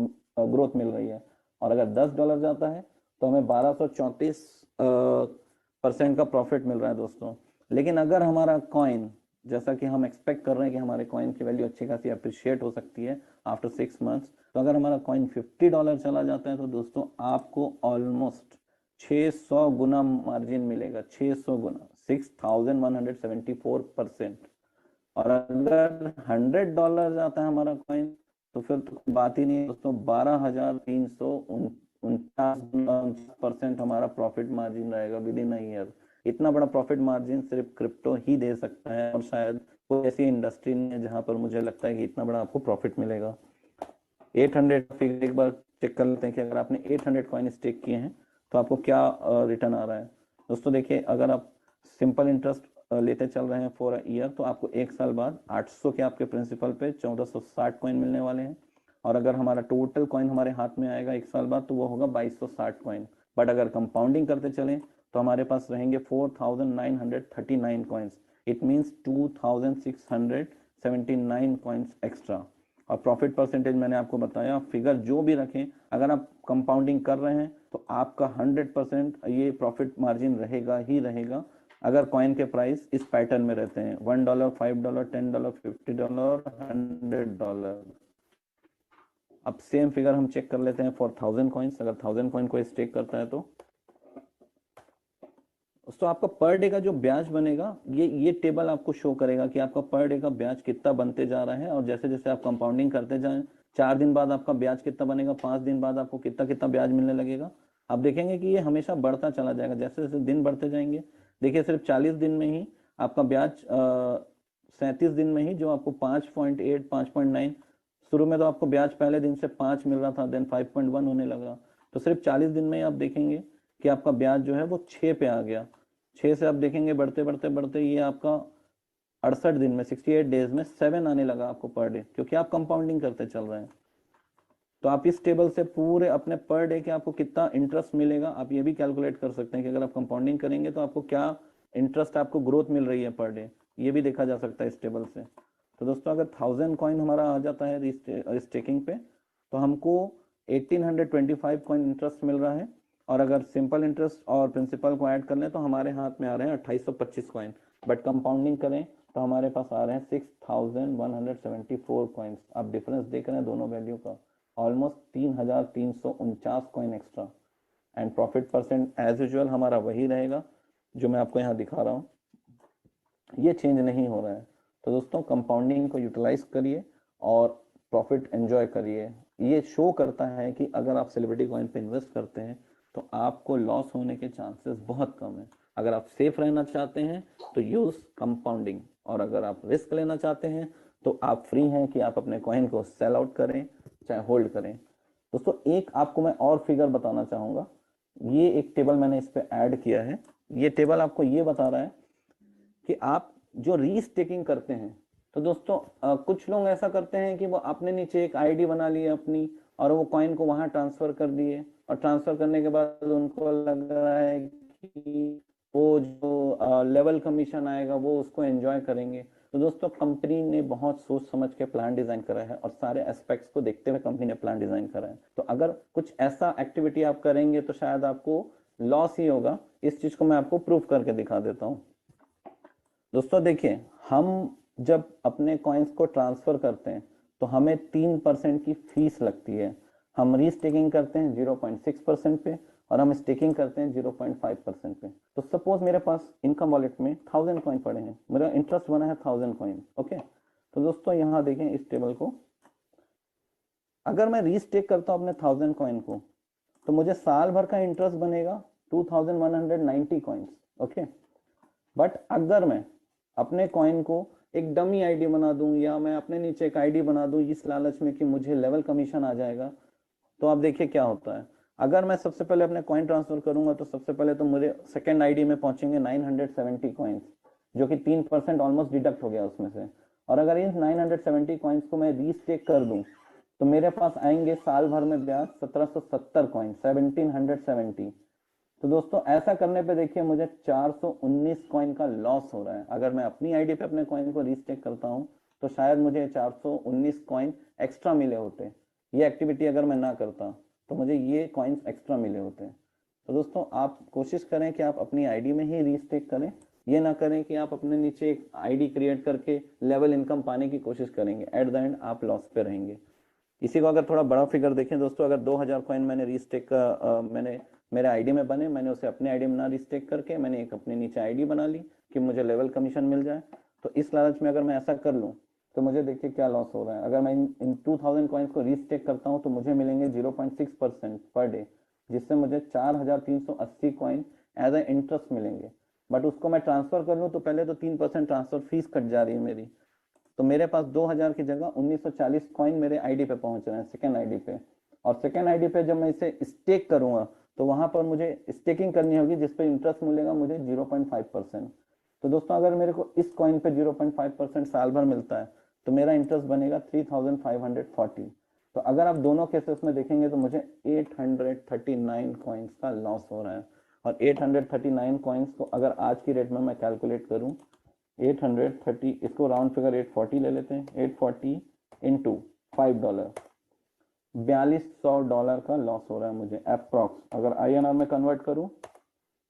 ग्रोथ मिल रही है। और अगर $10 जाता है तो हमें 1234% का प्रॉफिट मिल रहा है दोस्तों। लेकिन अगर हमारा कॉइन, जैसा कि हम एक्सपेक्ट कर रहे हैं कि हमारे कॉइन की वैल्यू अच्छी खासी अप्रिशिएट हो सकती है आफ्टर 6 मंथ्स, तो अगर हमारा कॉइन $50 चला जाता है तो दोस्तों आपको ऑलमोस्ट 600 गुना मार्जिन मिलेगा, 600 गुना, 6174%। और अगर $100 जाता है हमारा कॉइन तो फिर तो बात ही नहीं है दोस्तों, 12,349% हमारा प्रॉफिट मार्जिन रहेगा विद इन अ ईयर। इतना बड़ा प्रॉफिट मार्जिन सिर्फ क्रिप्टो ही दे सकता है, और शायद कोई ऐसी इंडस्ट्री नहीं है जहां पर मुझे लगता है कि इतना बड़ा आपको प्रॉफिट मिलेगा। 800 फिगर एक बार चेक कर लेते हैं कि अगर आपने 800 कॉइन स्टेक किए हैं तो आपको क्या रिटर्न आ रहा है। दोस्तों देखिए, अगर आप सिंपल इंटरेस्ट लेते चल रहे हैं फॉर ईयर तो आपको एक साल बाद 800 के आपके प्रिंसिपल पे 1460 कॉइन मिलने वाले हैं। और अगर हमारा टोटल कॉइन हमारे हाथ में आएगा एक साल बाद तो वो होगा 2260 कॉइन। बट अगर कंपाउंडिंग करते चलें तो हमारे पास रहेंगे 4939 coins, it means 2679 coins extra. और प्रॉफिट परसेंटेज मैंने आपको बताया, फिगर जो भी रखें, अगर आप कंपाउंडिंग कर रहे हैं तो आपका 100% ये प्रॉफिट मार्जिन रहेगा ही रहेगा अगर कॉइन के प्राइस इस पैटर्न में रहते हैं, $1, $5, $10, $50 और $100। अब सेम फिगर हम चेक कर लेते हैं फॉर 1000 कॉइन्स। अगर 1000 कॉइन को स्टेक करता है तो आपका पर डे का जो ब्याज बनेगा, ये टेबल आपको शो करेगा कि आपका पर डे का ब्याज कितना बनते जा रहा है। और जैसे जैसे आप कंपाउंडिंग करते जाएं, 4 दिन बाद आपका ब्याज कितना बनेगा, 5 दिन बाद आपको कितना कितना ब्याज मिलने लगेगा। आप देखेंगे कि ये हमेशा बढ़ता चला जाएगा जैसे जैसे दिन बढ़ते जाएंगे। देखिए सिर्फ 40 दिन में ही आपका ब्याज 37 दिन में ही जो आपको 5.8 5.9, शुरू में तो आपको ब्याज पहले दिन से 5 मिल रहा था, देन 5.1 होने लगा। तो सिर्फ 40 दिन में आप देखेंगे कि आपका ब्याज जो है वो 6 पे आ गया। 6 से आप देखेंगे बढ़ते बढ़ते बढ़ते ये आपका 68 दिन में 68 डेज में 7 आने लगा आपको पर डे, क्योंकि आप कंपाउंडिंग करते चल रहे हैं। तो आप इस टेबल से पूरे अपने पर डे के आपको कितना इंटरेस्ट मिलेगा आप ये भी कैलकुलेट कर सकते हैं कि अगर आप कंपाउंडिंग करेंगे तो आपको क्या इंटरेस्ट, आपको ग्रोथ मिल रही है पर डे, ये भी देखा जा सकता है इस टेबल से। तो दोस्तों अगर 1000 कॉइन हमारा आ जाता है स्टेकिंग पे तो हमको 1825 कॉइन इंटरेस्ट मिल रहा है, और अगर सिंपल इंटरेस्ट और प्रिंसिपल को ऐड कर लें तो हमारे हाथ में आ रहे हैं 2825 कॉइन। बट कंपाउंडिंग करें तो हमारे पास आ रहे हैं 6174 कॉइन्स। आप डिफरेंस देख रहे हैं दोनों वैल्यू का, almost 3349 coin extra. And profit percent as usual हमारा वही रहेगा जो मैं आपको यहाँ दिखा रहा हूँ, ये चेंज नहीं हो रहा है। तो दोस्तों कंपाउंडिंग को यूटिलाइज करिए और प्रॉफिट एंजॉय करिए। ये शो करता है कि अगर आप सेलिब्रिटी कॉइन पे इन्वेस्ट करते हैं तो आपको लॉस होने के चांसेस बहुत कम है। अगर आप सेफ रहना चाहते हैं तो यूज कंपाउंडिंग, और अगर आप रिस्क लेना चाहते हैं तो आप फ्री हैं कि आप अपने कॉइन को सेल आउट करें चाहे होल्ड करें। दोस्तों एक आपको मैं और फिगर बताना चाहूंगा, ये एक टेबल मैंने इस पे ऐड किया है। ये टेबल आपको ये बता रहा है कि आप जो रीस्टेकिंग करते हैं, तो दोस्तों कुछ लोग ऐसा करते हैं कि वो अपने नीचे एक आईडी बना लिए अपनी और वो कॉइन को वहां ट्रांसफर कर दिए, और ट्रांसफर करने के बाद उनको लग रहा है कि वो जो लेवल कमीशन आएगा वो उसको एंजॉय करेंगे। तो दोस्तों कंपनी ने बहुत सोच समझ के प्लान डिजाइन करा है और सारे एस्पेक्ट्स को देखते हुए कंपनी ने प्लान डिजाइन करा है। तो अगर कुछ ऐसा एक्टिविटी आप करेंगे तो शायद आपको लॉस ही होगा। इस चीज को मैं आपको प्रूफ करके दिखा देता हूँ। दोस्तों देखिए, हम जब अपने कॉइन्स को ट्रांसफर करते हैं तो हमें 3% की फीस लगती है। हम रीस्टेकिंग करते हैं 0.6% पे और हम स्टेकिंग करते हैं 0.5% पे। तो सपोज मेरे पास इनकम वॉलेट में 1000 कॉइन पड़े हैं, मेरा इंटरेस्ट बना है 1000 कॉइन। ओके, तो दोस्तों यहाँ देखें इस टेबल को, अगर मैं रीस्टेक करता हूँ अपने 1000 कॉइन को तो मुझे साल भर का इंटरेस्ट बनेगा 2190 कॉइन्स। ओके, बट अगर मैं अपने कॉइन को एक डमी आईडी बना दूं या मैं अपने नीचे एक आईडी बना दूं इस लालच में कि मुझे लेवल कमीशन आ जाएगा, तो आप देखिए क्या होता है। अगर मैं सबसे पहले अपने कॉइन ट्रांसफर करूंगा तो सबसे पहले तो मुझे सेकंड आईडी में पहुंचेंगे 970 कॉइन्स, जो कि 3% ऑलमोस्ट डिडक्ट हो गया उसमें से। और अगर इन 970 कॉइन्स को मैं रीस्टेक कर दूं तो मेरे पास आएंगे साल भर में ब्याज 1770 कॉइन, 1770। तो दोस्तों ऐसा करने पे देखिए मुझे 419 कॉइन का लॉस हो रहा है। अगर मैं अपनी आईडी पे अपने कॉइन को रीस्टेक करता हूं तो शायद मुझे 419 कॉइन एक्स्ट्रा मिले होते। ये एक्टिविटी अगर मैं ना करता तो मुझे ये कॉइन्स एक्स्ट्रा मिले होते। तो दोस्तों आप कोशिश करें कि आप अपनी आईडी में ही रीस्टेक करें, ये ना करें कि आप अपने नीचे एक आईडी क्रिएट करके लेवल इनकम पाने की कोशिश करेंगे, एट द एंड आप लॉस पे रहेंगे। इसी को अगर थोड़ा बड़ा फिगर देखें दोस्तों, अगर 2000 कॉइन मैंने रीस्टेक मैंने मेरे आईडी में बने, मैंने उसे अपने आईडी में ना रीस्टेक करके मैंने एक अपने नीचे आईडी बना ली कि मुझे लेवल कमीशन मिल जाए। तो इस लालच में अगर मैं ऐसा कर लूं तो मुझे देखिए क्या लॉस हो रहा है। अगर मैं इन 2000 कॉइन्स को रीस्टेक करता हूं तो मुझे मिलेंगे 0.6% पर डे, जिससे मुझे 4380 कॉइन एज ए इंटरेस्ट मिलेंगे। बट उसको मैं ट्रांसफर कर लूं तो पहले तो 3% ट्रांसफर फीस कट जा रही है मेरी, तो मेरे पास 2000 की जगह 1940 कॉइन मेरे आईडी पे पहुंच रहे हैं, सेकेंड आईडी पे। और सेकेंड आईडी पे जब मैं इसे स्टेक करूंगा तो वहां पर मुझे स्टेकिंग करनी होगी जिसपे इंटरेस्ट मिलेगा मुझे 0.5%। तो दोस्तों अगर मेरे को इस कॉइन पे 0.5% साल भर मिलता है तो मेरा इंटरेस्ट बनेगा 3540। तो अगर आप दोनों केसेस में देखेंगे तो मुझे 839 कॉइन्स का लॉस हो रहा है। और 839 कॉइन्स को अगर आज की रेट में मैं कैलकुलेट करूं, 830, इसको राउंड फिगर 840 ले लेते हैं, 840 इंटू $5, $4200 का लॉस हो रहा है मुझे अप्रॉक्स। अगर INR में कन्वर्ट करूं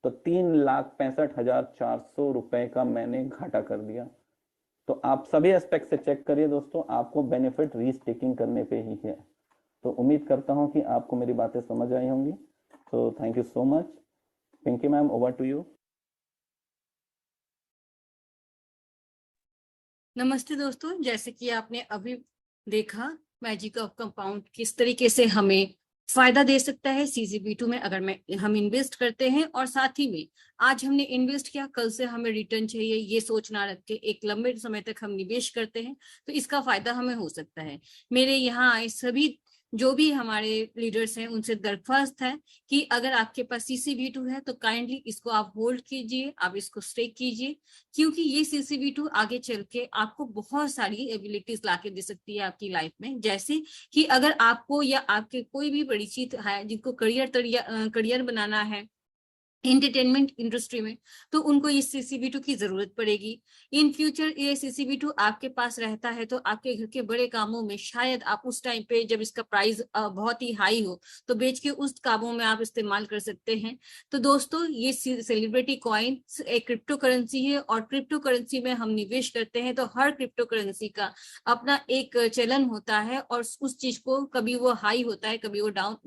तो 3,65,400 रुपए का मैंने घाटा कर दिया। तो आप सभी एस्पेक्ट से चेक करिए दोस्तों, आपको बेनिफिट रीस्टेकिंग करने पे ही है। तो उम्मीद करता हूं कि आपको मेरी बातें समझ आई होंगी। तो thank you so much. Pinky ma'am, over to you. नमस्ते दोस्तों, जैसे कि आपने अभी देखा मैजिक ऑफ कंपाउंड किस तरीके से हमें फायदा दे सकता है CZB2 में अगर हम इन्वेस्ट करते हैं, और साथ ही में आज हमने इन्वेस्ट किया, कल से हमें रिटर्न चाहिए, ये सोच ना रख के एक लंबे समय तक हम निवेश करते हैं तो इसका फायदा हमें हो सकता है। मेरे यहाँ आए सभी जो भी हमारे लीडर्स हैं उनसे दरख्वास्त है कि अगर आपके पास CCV2 है तो काइंडली इसको आप होल्ड कीजिए, आप इसको स्टेक कीजिए, क्योंकि ये CCV2 आगे चल के आपको बहुत सारी एबिलिटीज लाके दे सकती है आपकी लाइफ में। जैसे कि अगर आपको या आपके कोई भी बड़ी चीज है जिनको करियर बनाना है एंटरटेनमेंट इंडस्ट्री में, तो उनको ये CCV2 की जरूरत पड़ेगी। इन फ्यूचर ये CCV2 आपके पास रहता है तो आपके घर के बड़े कामों में शायद आप उस टाइम पे जब इसका प्राइस बहुत ही हाई हो तो बेच के उस कामों में आप इस्तेमाल कर सकते हैं। तो दोस्तों ये सेलिब्रिटी कॉइन एक क्रिप्टो करेंसी है और क्रिप्टो करेंसी में हम निवेश करते हैं तो हर क्रिप्टो करेंसी का अपना एक चलन होता है और उस चीज को कभी वो हाई होता है कभी वो डाउन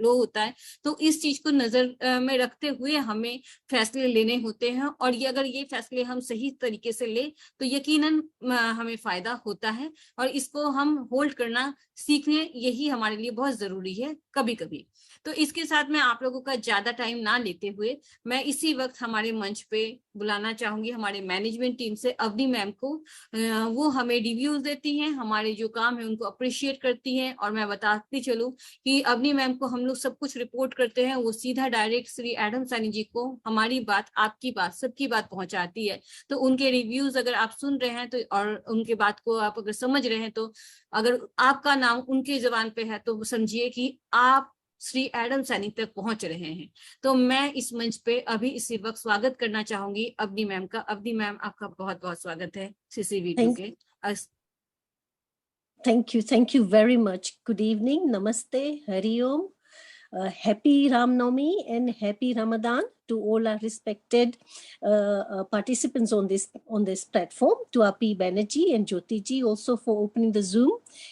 लो होता है। तो इस चीज को नजर में रखते हुए हमें फैसले लेने होते हैं और ये अगर ये फैसले हम सही तरीके से ले तो यकीनन हमें फायदा होता है और इसको हम होल्ड करना सीखने यही हमारे लिए बहुत जरूरी है कभी कभी। तो इसके साथ मैं आप लोगों का ज्यादा टाइम ना लेते हुए मैं इसी वक्त हमारे मंच पे बुलाना चाहूंगी हमारे मैनेजमेंट टीम से अवनी मैम को। वो हमें रिव्यूज देती हैं, हमारे जो काम है उनको अप्रिशिएट करती हैं और मैं बताती चलूं कि अवनी मैम को हम लोग सब कुछ रिपोर्ट करते हैं, वो सीधा डायरेक्ट श्री एडम सैनी जी को हमारी बात आपकी बात सबकी बात पहुंचाती है। तो उनके रिव्यूज अगर आप सुन रहे हैं तो और उनके बात को आप अगर समझ रहे हैं तो अगर आपका नाम उनके जबान पे है तो समझिए कि आप श्री एडम सैनी तक पहुंच रहे हैं। तो मैं इस मंच पे अभी इसी वक्त स्वागत करना चाहूंगी अवनी मैम का। अवनी मैम आपका बहुत बहुत स्वागत है CCV2 के। Thank you very much. Good evening, namaste, Hari Om. Happy Ram Navami and happy Ramadan to all our respected participants on this platform. To our P Banerjee and Jyoti ji also for opening the Zoom,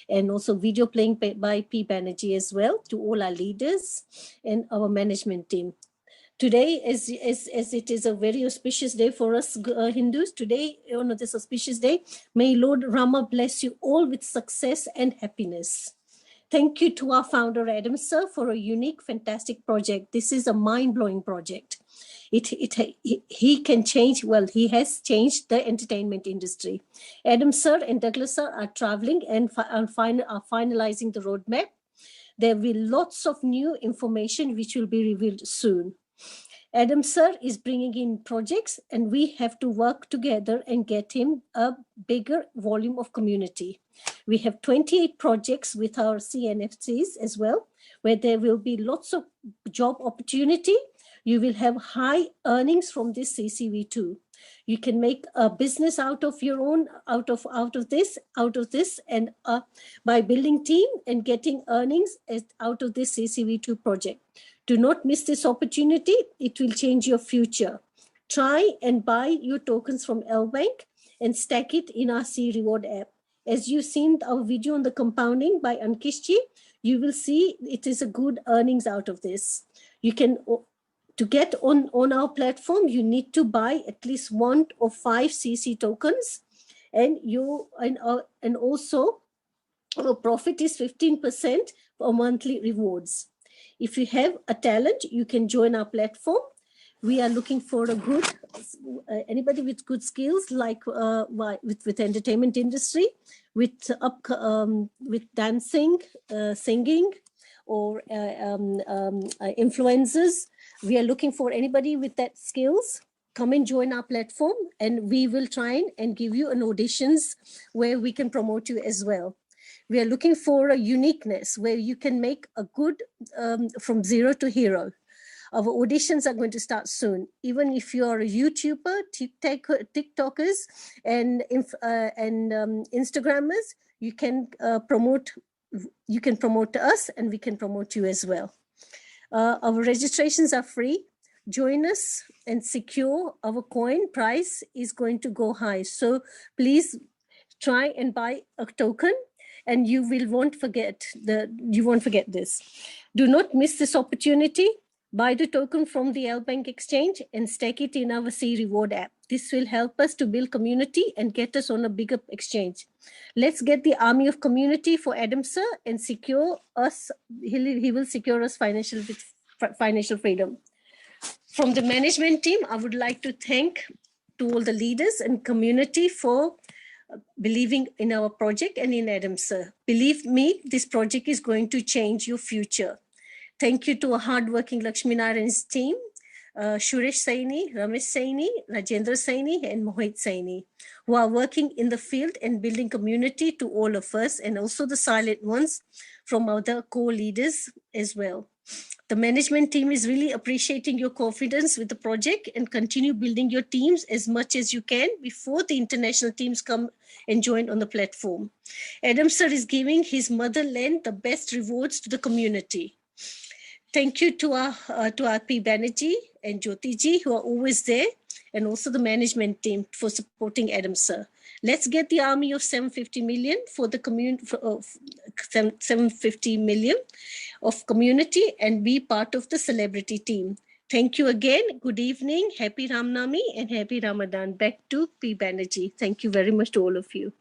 and also video playing by P Banerjee as well. To all our leaders and our management team. Today, as it is a very auspicious day for us Hindus, today on this auspicious day, may Lord Rama bless you all with success and happiness. Thank you to our founder, Adam sir, for a unique, fantastic project. This is a mind-blowing project. He can change, well, he has changed the entertainment industry. Adam sir and Douglas sir are traveling and are finalizing the roadmap. There will be lots of new information which will be revealed soon. Adam sir is bringing in projects and we have to work together and get him a bigger volume of community. We have 28 projects with our CNFCs as well, where there will be lots of job opportunity. You will have high earnings from this CCV2. You can make a business out of your own, out of this, and by building team and getting earnings out of this CCV2 project. Do not miss this opportunity. It will change your future. Try and buy your tokens from LBank and stack it in our C Reward app. As you've seen our video on the compounding by Ankishji, you will see it is a good earnings out of this. You can, to get on our platform, you need to buy at least 1 or 5 CC tokens, and also our profit is 15% for monthly rewards. If you have a talent, you can join our platform. We are looking for a good, anybody with good skills, like with entertainment industry, with dancing, singing, or influencers. We are looking for anybody with that skills. Come and join our platform, and we will try and give you an auditions where we can promote you as well. We are looking for a uniqueness where you can make a good from zero to hero. Our auditions are going to start soon. Even if you are a YouTuber, TikTokers, and Instagrammers, you can promote us, and we can promote you as well. Our registrations are free. Join us and secure our coin. Price is going to go high. So please try and buy a token, and you won't forget this. Do not miss this opportunity. Buy the token from the LBank exchange and stake it in our C Reward app. This will help us to build community and get us on a bigger exchange. Let's get the army of community for Adam sir and secure us. He will secure us financial freedom. From the management team, I would like to thank to all the leaders and community for believing in our project and in Adam sir. Believe me, this project is going to change your future. Thank you to our hardworking Lakshmi Narayan's team, Suresh Saini, Ramesh Saini, Rajendra Saini, and Mohit Saini, who are working in the field and building community to all of us, and also the silent ones from other co-leaders as well. The management team is really appreciating your confidence with the project, and continue building your teams as much as you can before the international teams come and join on the platform. Adam sir is giving his motherland the best rewards to the community. Thank you to our P. Banerjee and Jyoti ji, who are always there, and also the management team for supporting Adam sir. Let's get the army of 750 million for the 750 million of community and be part of the celebrity team. Thank you again. Good evening. Happy Ram Navami and happy Ramadan. Back to P. Banerjee. Thank you very much to all of you.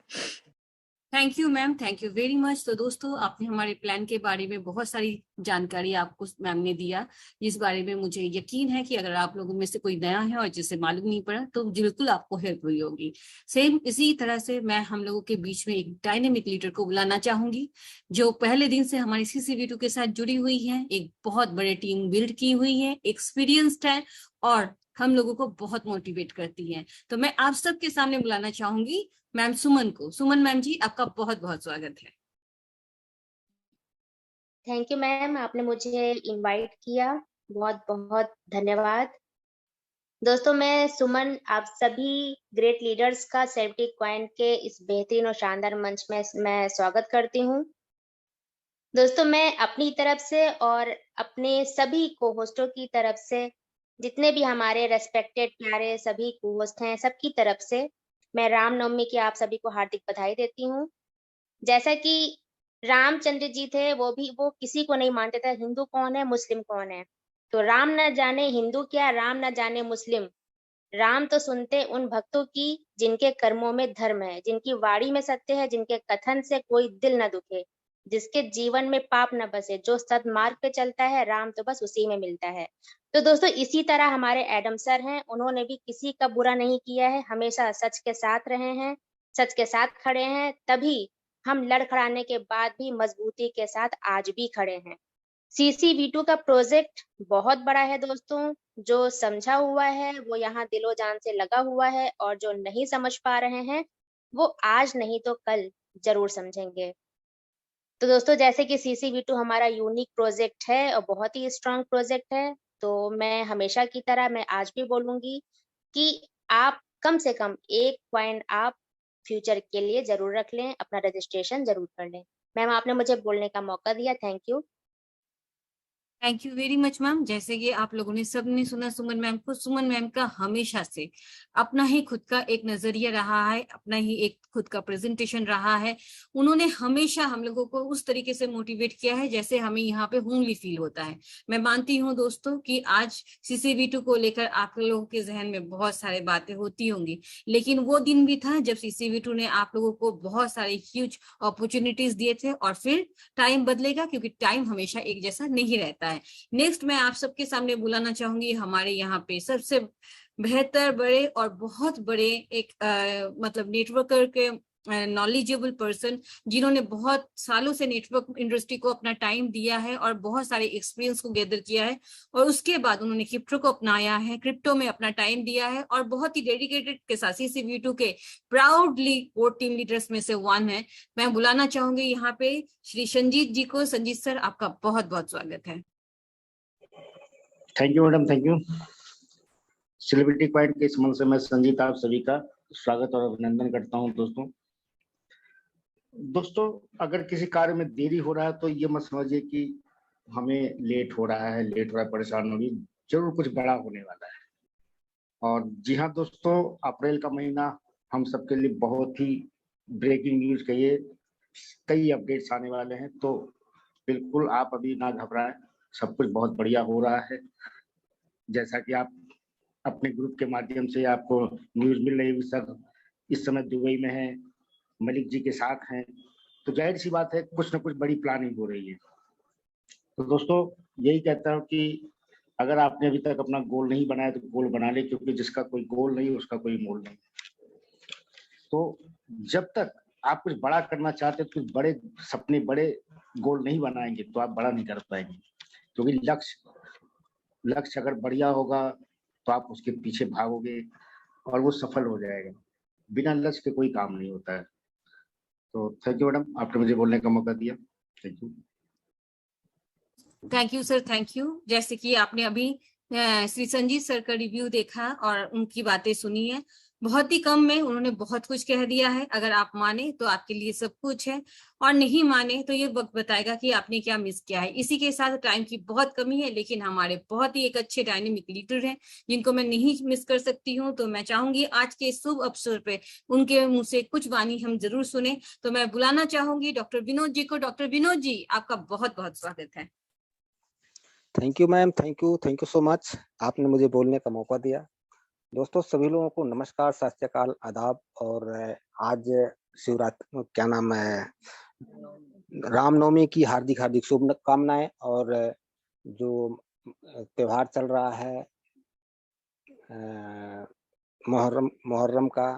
Thank you ma'am, thank you very much. तो दोस्तों, आपने हमारे plan के बारे में बहुत सारी जानकारी आपको मैम ने दिया, जिस बारे में मुझे यकीन है कि अगर आप लोगों में से कोई नया है और जिसे मालूम नहीं पड़ा तो बिल्कुल आपको हेल्प हुई होगी। सेम इसी तरह से मैं हम लोगों के बीच में एक डायनेमिक लीडर को बुलाना चाहूंगी, जो पहले दिन से हमारी CCV2 के साथ जुड़ी हुई है, एक बहुत बड़े टीम बिल्ड की हुई है, एक्सपीरियंस्ड है और हम लोगों को बहुत मोटिवेट करती है। तो मैं आप सबके सामने बुलाना चाहूंगी मैम सुमन को। सुमन मैम जी, आपका बहुत बहुत स्वागत है। थैंक यू मैम, आपने मुझे इनवाइट किया, बहुत बहुत धन्यवाद। दोस्तों, मैं सुमन आप सभी ग्रेट लीडर्स का सेलिब्रिटी कॉइन के इस बेहतरीन और शानदार मंच में मैं स्वागत करती हूँ। दोस्तों, मैं अपनी तरफ से और अपने सभी को होस्टों की तरफ से, जितने भी हमारे रेस्पेक्टेड प्यारे सभी को होस्ट हैं, सबकी तरफ से मैं रामनवमी की आप सभी को हार्दिक बधाई देती हूँ। जैसा कि रामचंद्र जी थे, वो किसी को नहीं मानते थे, हिंदू कौन है मुस्लिम कौन है। तो राम न जाने हिंदू क्या, राम न जाने मुस्लिम, राम तो सुनते उन भक्तों की जिनके कर्मों में धर्म है, जिनकी वाणी में सत्य है, जिनके कथन से कोई दिल न दुखे, जिसके जीवन में पाप न बसे, जो सद्मार्ग पे चलता है, राम तो बस उसी में मिलता है। तो दोस्तों, इसी तरह हमारे एडम सर हैं, उन्होंने भी किसी का बुरा नहीं किया है, हमेशा सच के साथ रहे हैं, सच के साथ खड़े हैं, तभी हम लड़खड़ाने के बाद भी मजबूती के साथ आज भी खड़े हैं। CCV2 का प्रोजेक्ट बहुत बड़ा है दोस्तों, जो समझा हुआ है वो यहाँ दिलो जान से लगा हुआ है, और जो नहीं समझ पा रहे हैं वो आज नहीं तो कल जरूर समझेंगे। तो दोस्तों, जैसे कि CCV2 हमारा यूनिक प्रोजेक्ट है और बहुत ही स्ट्रांग प्रोजेक्ट है, तो मैं हमेशा की तरह मैं आज भी बोलूंगी कि आप कम से कम एक कॉइन आप फ्यूचर के लिए जरूर रख लें, अपना रजिस्ट्रेशन जरूर कर लें। मैम, आपने मुझे बोलने का मौका दिया, thank you. Thank you very much ma'am. जैसे कि आप लोगों ने सबने सुना सुमन मैम को, सुमन मैम का हमेशा से अपना ही खुद का एक नजरिया रहा है, अपना ही एक खुद का प्रेजेंटेशन रहा है। उन्होंने हमेशा हम लोगों को उस तरीके से मोटिवेट किया है जैसे हमें यहाँ पे होमली फील होता है। मैं मानती हूँ दोस्तों कि आज CCV2 को लेकर आप लोगों के जहन में बहुत सारी बातें होती होंगी, लेकिन वो दिन भी था जब CCV2 ने आप लोगों को बहुत सारे ह्यूज अपॉर्चुनिटीज दिए थे, और फिर टाइम बदलेगा क्योंकि टाइम हमेशा एक जैसा नहीं रहता है। नेक्स्ट मैं आप सबके सामने बुलाना चाहूंगी हमारे यहाँ पे सबसे बेहतर, बड़े और बहुत बड़े एक मतलब नेटवर्कर के नॉलेजेबल पर्सन, जिन्होंने बहुत सालों से नेटवर्क इंडस्ट्री को अपना टाइम दिया है और बहुत सारे एक्सपीरियंस को गैदर किया है, और उसके बाद उन्होंने क्रिप्टो को अपनाया है, क्रिप्टो में अपना टाइम दिया है, और बहुत ही डेडिकेटेड के साथ CCV2 के प्राउडली कोर टीम लीडर्स में से वन है। मैं बुलाना चाहूंगी यहाँ पे श्री संजीत जी को। संजीत सर, आपका बहुत बहुत स्वागत है। Thank you madam, thank you. Celebrity coin के इस मंच से मैं संजीत आप सभी का स्वागत और अभिनंदन करता हूं। दोस्तों, अगर किसी कार्य में देरी हो रहा है तो ये मत समझिए कि हमें लेट हो रहा है, परेशान होगी, जरूर कुछ बड़ा होने वाला है। और जी हाँ दोस्तों, अप्रैल का महीना हम सबके लिए बहुत ही ब्रेकिंग न्यूज कहिए, कई अपडेट्स आने वाले हैं, तो बिल्कुल आप अभी ना घबराएं, सब कुछ बहुत बढ़िया हो रहा है। जैसा कि आप अपने ग्रुप के माध्यम से आपको न्यूज मिल रही है, सर इस समय दुबई में है, मलिक जी के साथ हैं, तो जाहिर सी बात है कुछ ना कुछ बड़ी प्लानिंग हो रही है। तो दोस्तों, यही कहता हूँ कि अगर आपने अभी तक अपना गोल नहीं बनाया तो गोल बना ले, क्योंकि जिसका कोई गोल नहीं उसका कोई मोल नहीं। तो जब तक आप कुछ बड़ा करना चाहते हैं, कुछ बड़े सपने, बड़े गोल नहीं बनाएंगे तो आप बड़ा नहीं कर पाएंगे, क्योंकि लक्ष्य अगर बढ़िया होगा तो आप उसके पीछे भागोगे और वो सफल हो जाएगा। बिना लक्ष्य के कोई काम नहीं होता है। तो थैंक यू मैडम, आपने मुझे बोलने का मौका दिया। Thank you. Thank you sir, thank you. जैसे कि आपने अभी श्री संजीत सर का रिव्यू देखा और उनकी बातें सुनी है, बहुत ही कम में उन्होंने बहुत कुछ कह दिया है। अगर आप माने तो आपके लिए सब कुछ है, और नहीं माने तो ये वक्त बताएगा कि आपने क्या मिस किया है। इसी के साथ टाइम की बहुत कमी है, लेकिन हमारे बहुत ही एक अच्छे डायनेमिक लीडर हैं जिनको मैं नहीं मिस कर सकती हूँ। तो मैं चाहूंगी आज के शुभ अवसर पे उनके मुंह से कुछ वाणी हम जरूर सुने। तो मैं बुलाना चाहूंगी डॉक्टर विनोद जी को। डॉक्टर विनोद जी, आपका बहुत बहुत स्वागत है। Thank you ma'am, thank you so much, आपने मुझे बोलने का मौका दिया। दोस्तों सभी लोगों को नमस्कार, सत श्री अकाल, आदाब। और आज शिवरात्रि, क्या नाम है, रामनवमी की हार्दिक हार्दिक शुभकामनाएं। और जो त्योहार चल रहा है मुहर्रम का,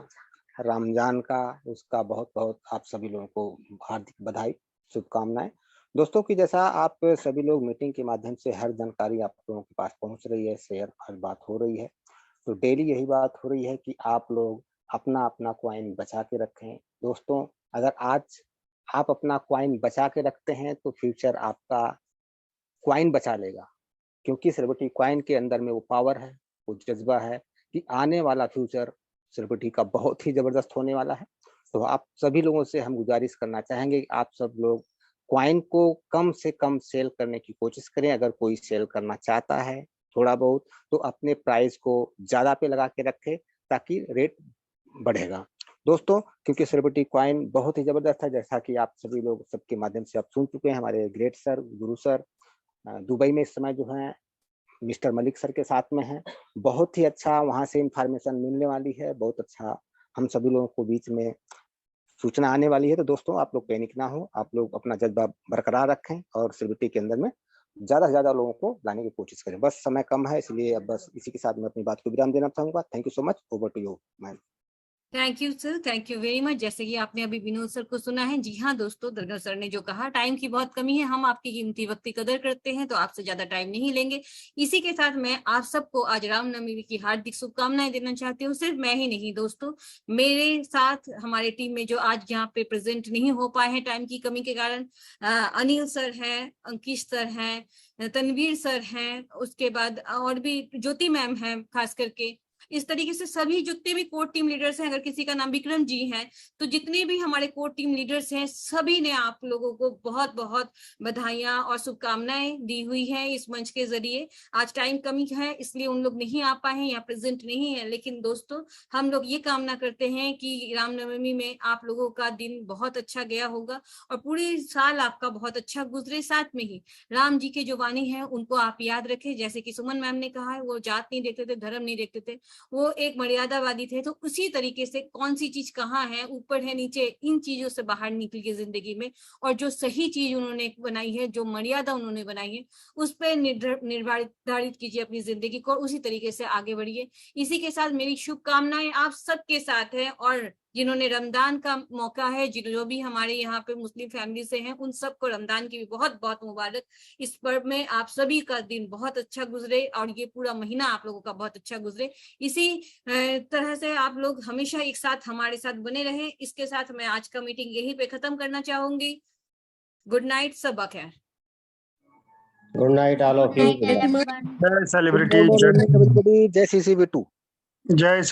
रमजान का, उसका बहुत बहुत आप सभी लोगों को हार्दिक बधाई, शुभकामनाएं। दोस्तों की जैसा आप सभी लोग मीटिंग के माध्यम से हर जानकारी आप लोगों के पास पहुंच रही है, शेयर हर बात हो रही है, तो डेली यही बात हो रही है कि आप लोग अपना अपना कॉइन बचा के रखें। दोस्तों अगर आज आप अपना कॉइन बचा के रखते हैं तो फ्यूचर आपका कॉइन बचा लेगा, क्योंकि सेलिब्रिटी कॉइन के अंदर में वो पावर है, वो जज्बा है कि आने वाला फ्यूचर सेलिब्रिटी का बहुत ही जबरदस्त होने वाला है। तो आप सभी लोगों से हम गुजारिश करना चाहेंगे कि आप सब लोग कॉइन को कम से कम सेल करने की कोशिश करें। अगर कोई सेल करना चाहता है थोड़ा बहुत, तो अपने प्राइस को ज्यादा पे लगा के रखे ताकि रेट बढ़ेगा। दोस्तों क्योंकि सेलिब्रिटी कॉइन बहुत ही जबरदस्त है, जैसा कि आप सभी लोग सबके माध्यम से आप सुन चुके हैं। हमारे ग्रेट सर, गुरु सर दुबई में इस समय जो है मिस्टर मलिक सर के साथ में है, बहुत ही अच्छा वहां से इंफॉर्मेशन मिलने वाली है, बहुत अच्छा हम सभी लोगों को बीच में सूचना आने वाली है। तो दोस्तों आप लोग पैनिक ना हो, आप लोग अपना जज्बा बरकरार रखें और सेलिब्रिटी के अंदर में ज्यादा से ज्यादा लोगों को लाने की कोशिश करें। बस समय कम है, इसलिए अब बस इसी के साथ मैं अपनी बात को विराम देना चाहूंगा। Thank you so much, over to you ma'am. Thank you sir, thank you very much. जैसे कि आपने अभी विनोद सर को सुना है, जी हाँ दोस्तों, दरगाह सर ने जो कहा, टाइम की बहुत कमी है, हम आपकी कीमती वक्त की कदर करते हैं, तो आपसे ज्यादा टाइम नहीं लेंगे। इसी के साथ मैं आप सबको आज रामनवमी की हार्दिक शुभकामनाएं देना चाहती हूँ। सिर्फ मैं ही नहीं दोस्तों, मेरे साथ हमारे टीम में जो आज यहाँ पे प्रेजेंट नहीं हो पाए हैं टाइम की कमी के कारण, अनिल सर हैं, अंकिश सर हैं, तनवीर सर हैं, उसके बाद और भी ज्योति मैम हैं खास करके। इस तरीके से सभी जितने भी कोर टीम लीडर्स हैं, अगर किसी का नाम विक्रम जी है, तो जितने भी हमारे कोर टीम लीडर्स हैं, सभी ने आप लोगों को बहुत बहुत बधाइयां और शुभकामनाएं दी हुई है इस मंच के जरिए। आज टाइम कमी है इसलिए उन लोग नहीं आ पाए हैं या प्रेजेंट नहीं है, लेकिन दोस्तों हम लोग ये कामना करते हैं कि रामनवमी में आप लोगों का दिन बहुत अच्छा गया होगा और पूरे साल आपका बहुत अच्छा गुजरे। साथ में ही राम जी के जो वाणी है उनको आप याद रखें। जैसे कि सुमन मैम ने कहा है, वो जात नहीं देखते थे, धर्म नहीं देखते थे, वो एक मर्यादावादी थे। तो उसी तरीके से कौन सी चीज कहाँ है, ऊपर है नीचे, इन चीजों से बाहर निकलिए जिंदगी में, और जो सही चीज उन्होंने बनाई है, जो मर्यादा उन्होंने बनाई है, उस पर निर्धारित कीजिए अपनी जिंदगी को और उसी तरीके से आगे बढ़िए। इसी के साथ मेरी शुभकामनाएं आप सबके साथ है, और जिन्होंने रमजान का मौका है, जो भी हमारे यहाँ पे मुस्लिम फैमिली से हैं, उन सबको रमजान की भी बहुत बहुत मुबारक। इस पर्व में आप सभी का दिन बहुत अच्छा गुजरे और ये पूरा महीना आप लोगों का बहुत अच्छा गुजरे। इसी तरह से आप लोग हमेशा एक साथ हमारे साथ बने रहे। इसके साथ मैं आज का मीटिंग यहीं पे खत्म करना चाहूंगी। गुड नाइट, सबा खैर। Good night all of you. Everyone. जय सेलिब्रिटी, जय CCV2। जय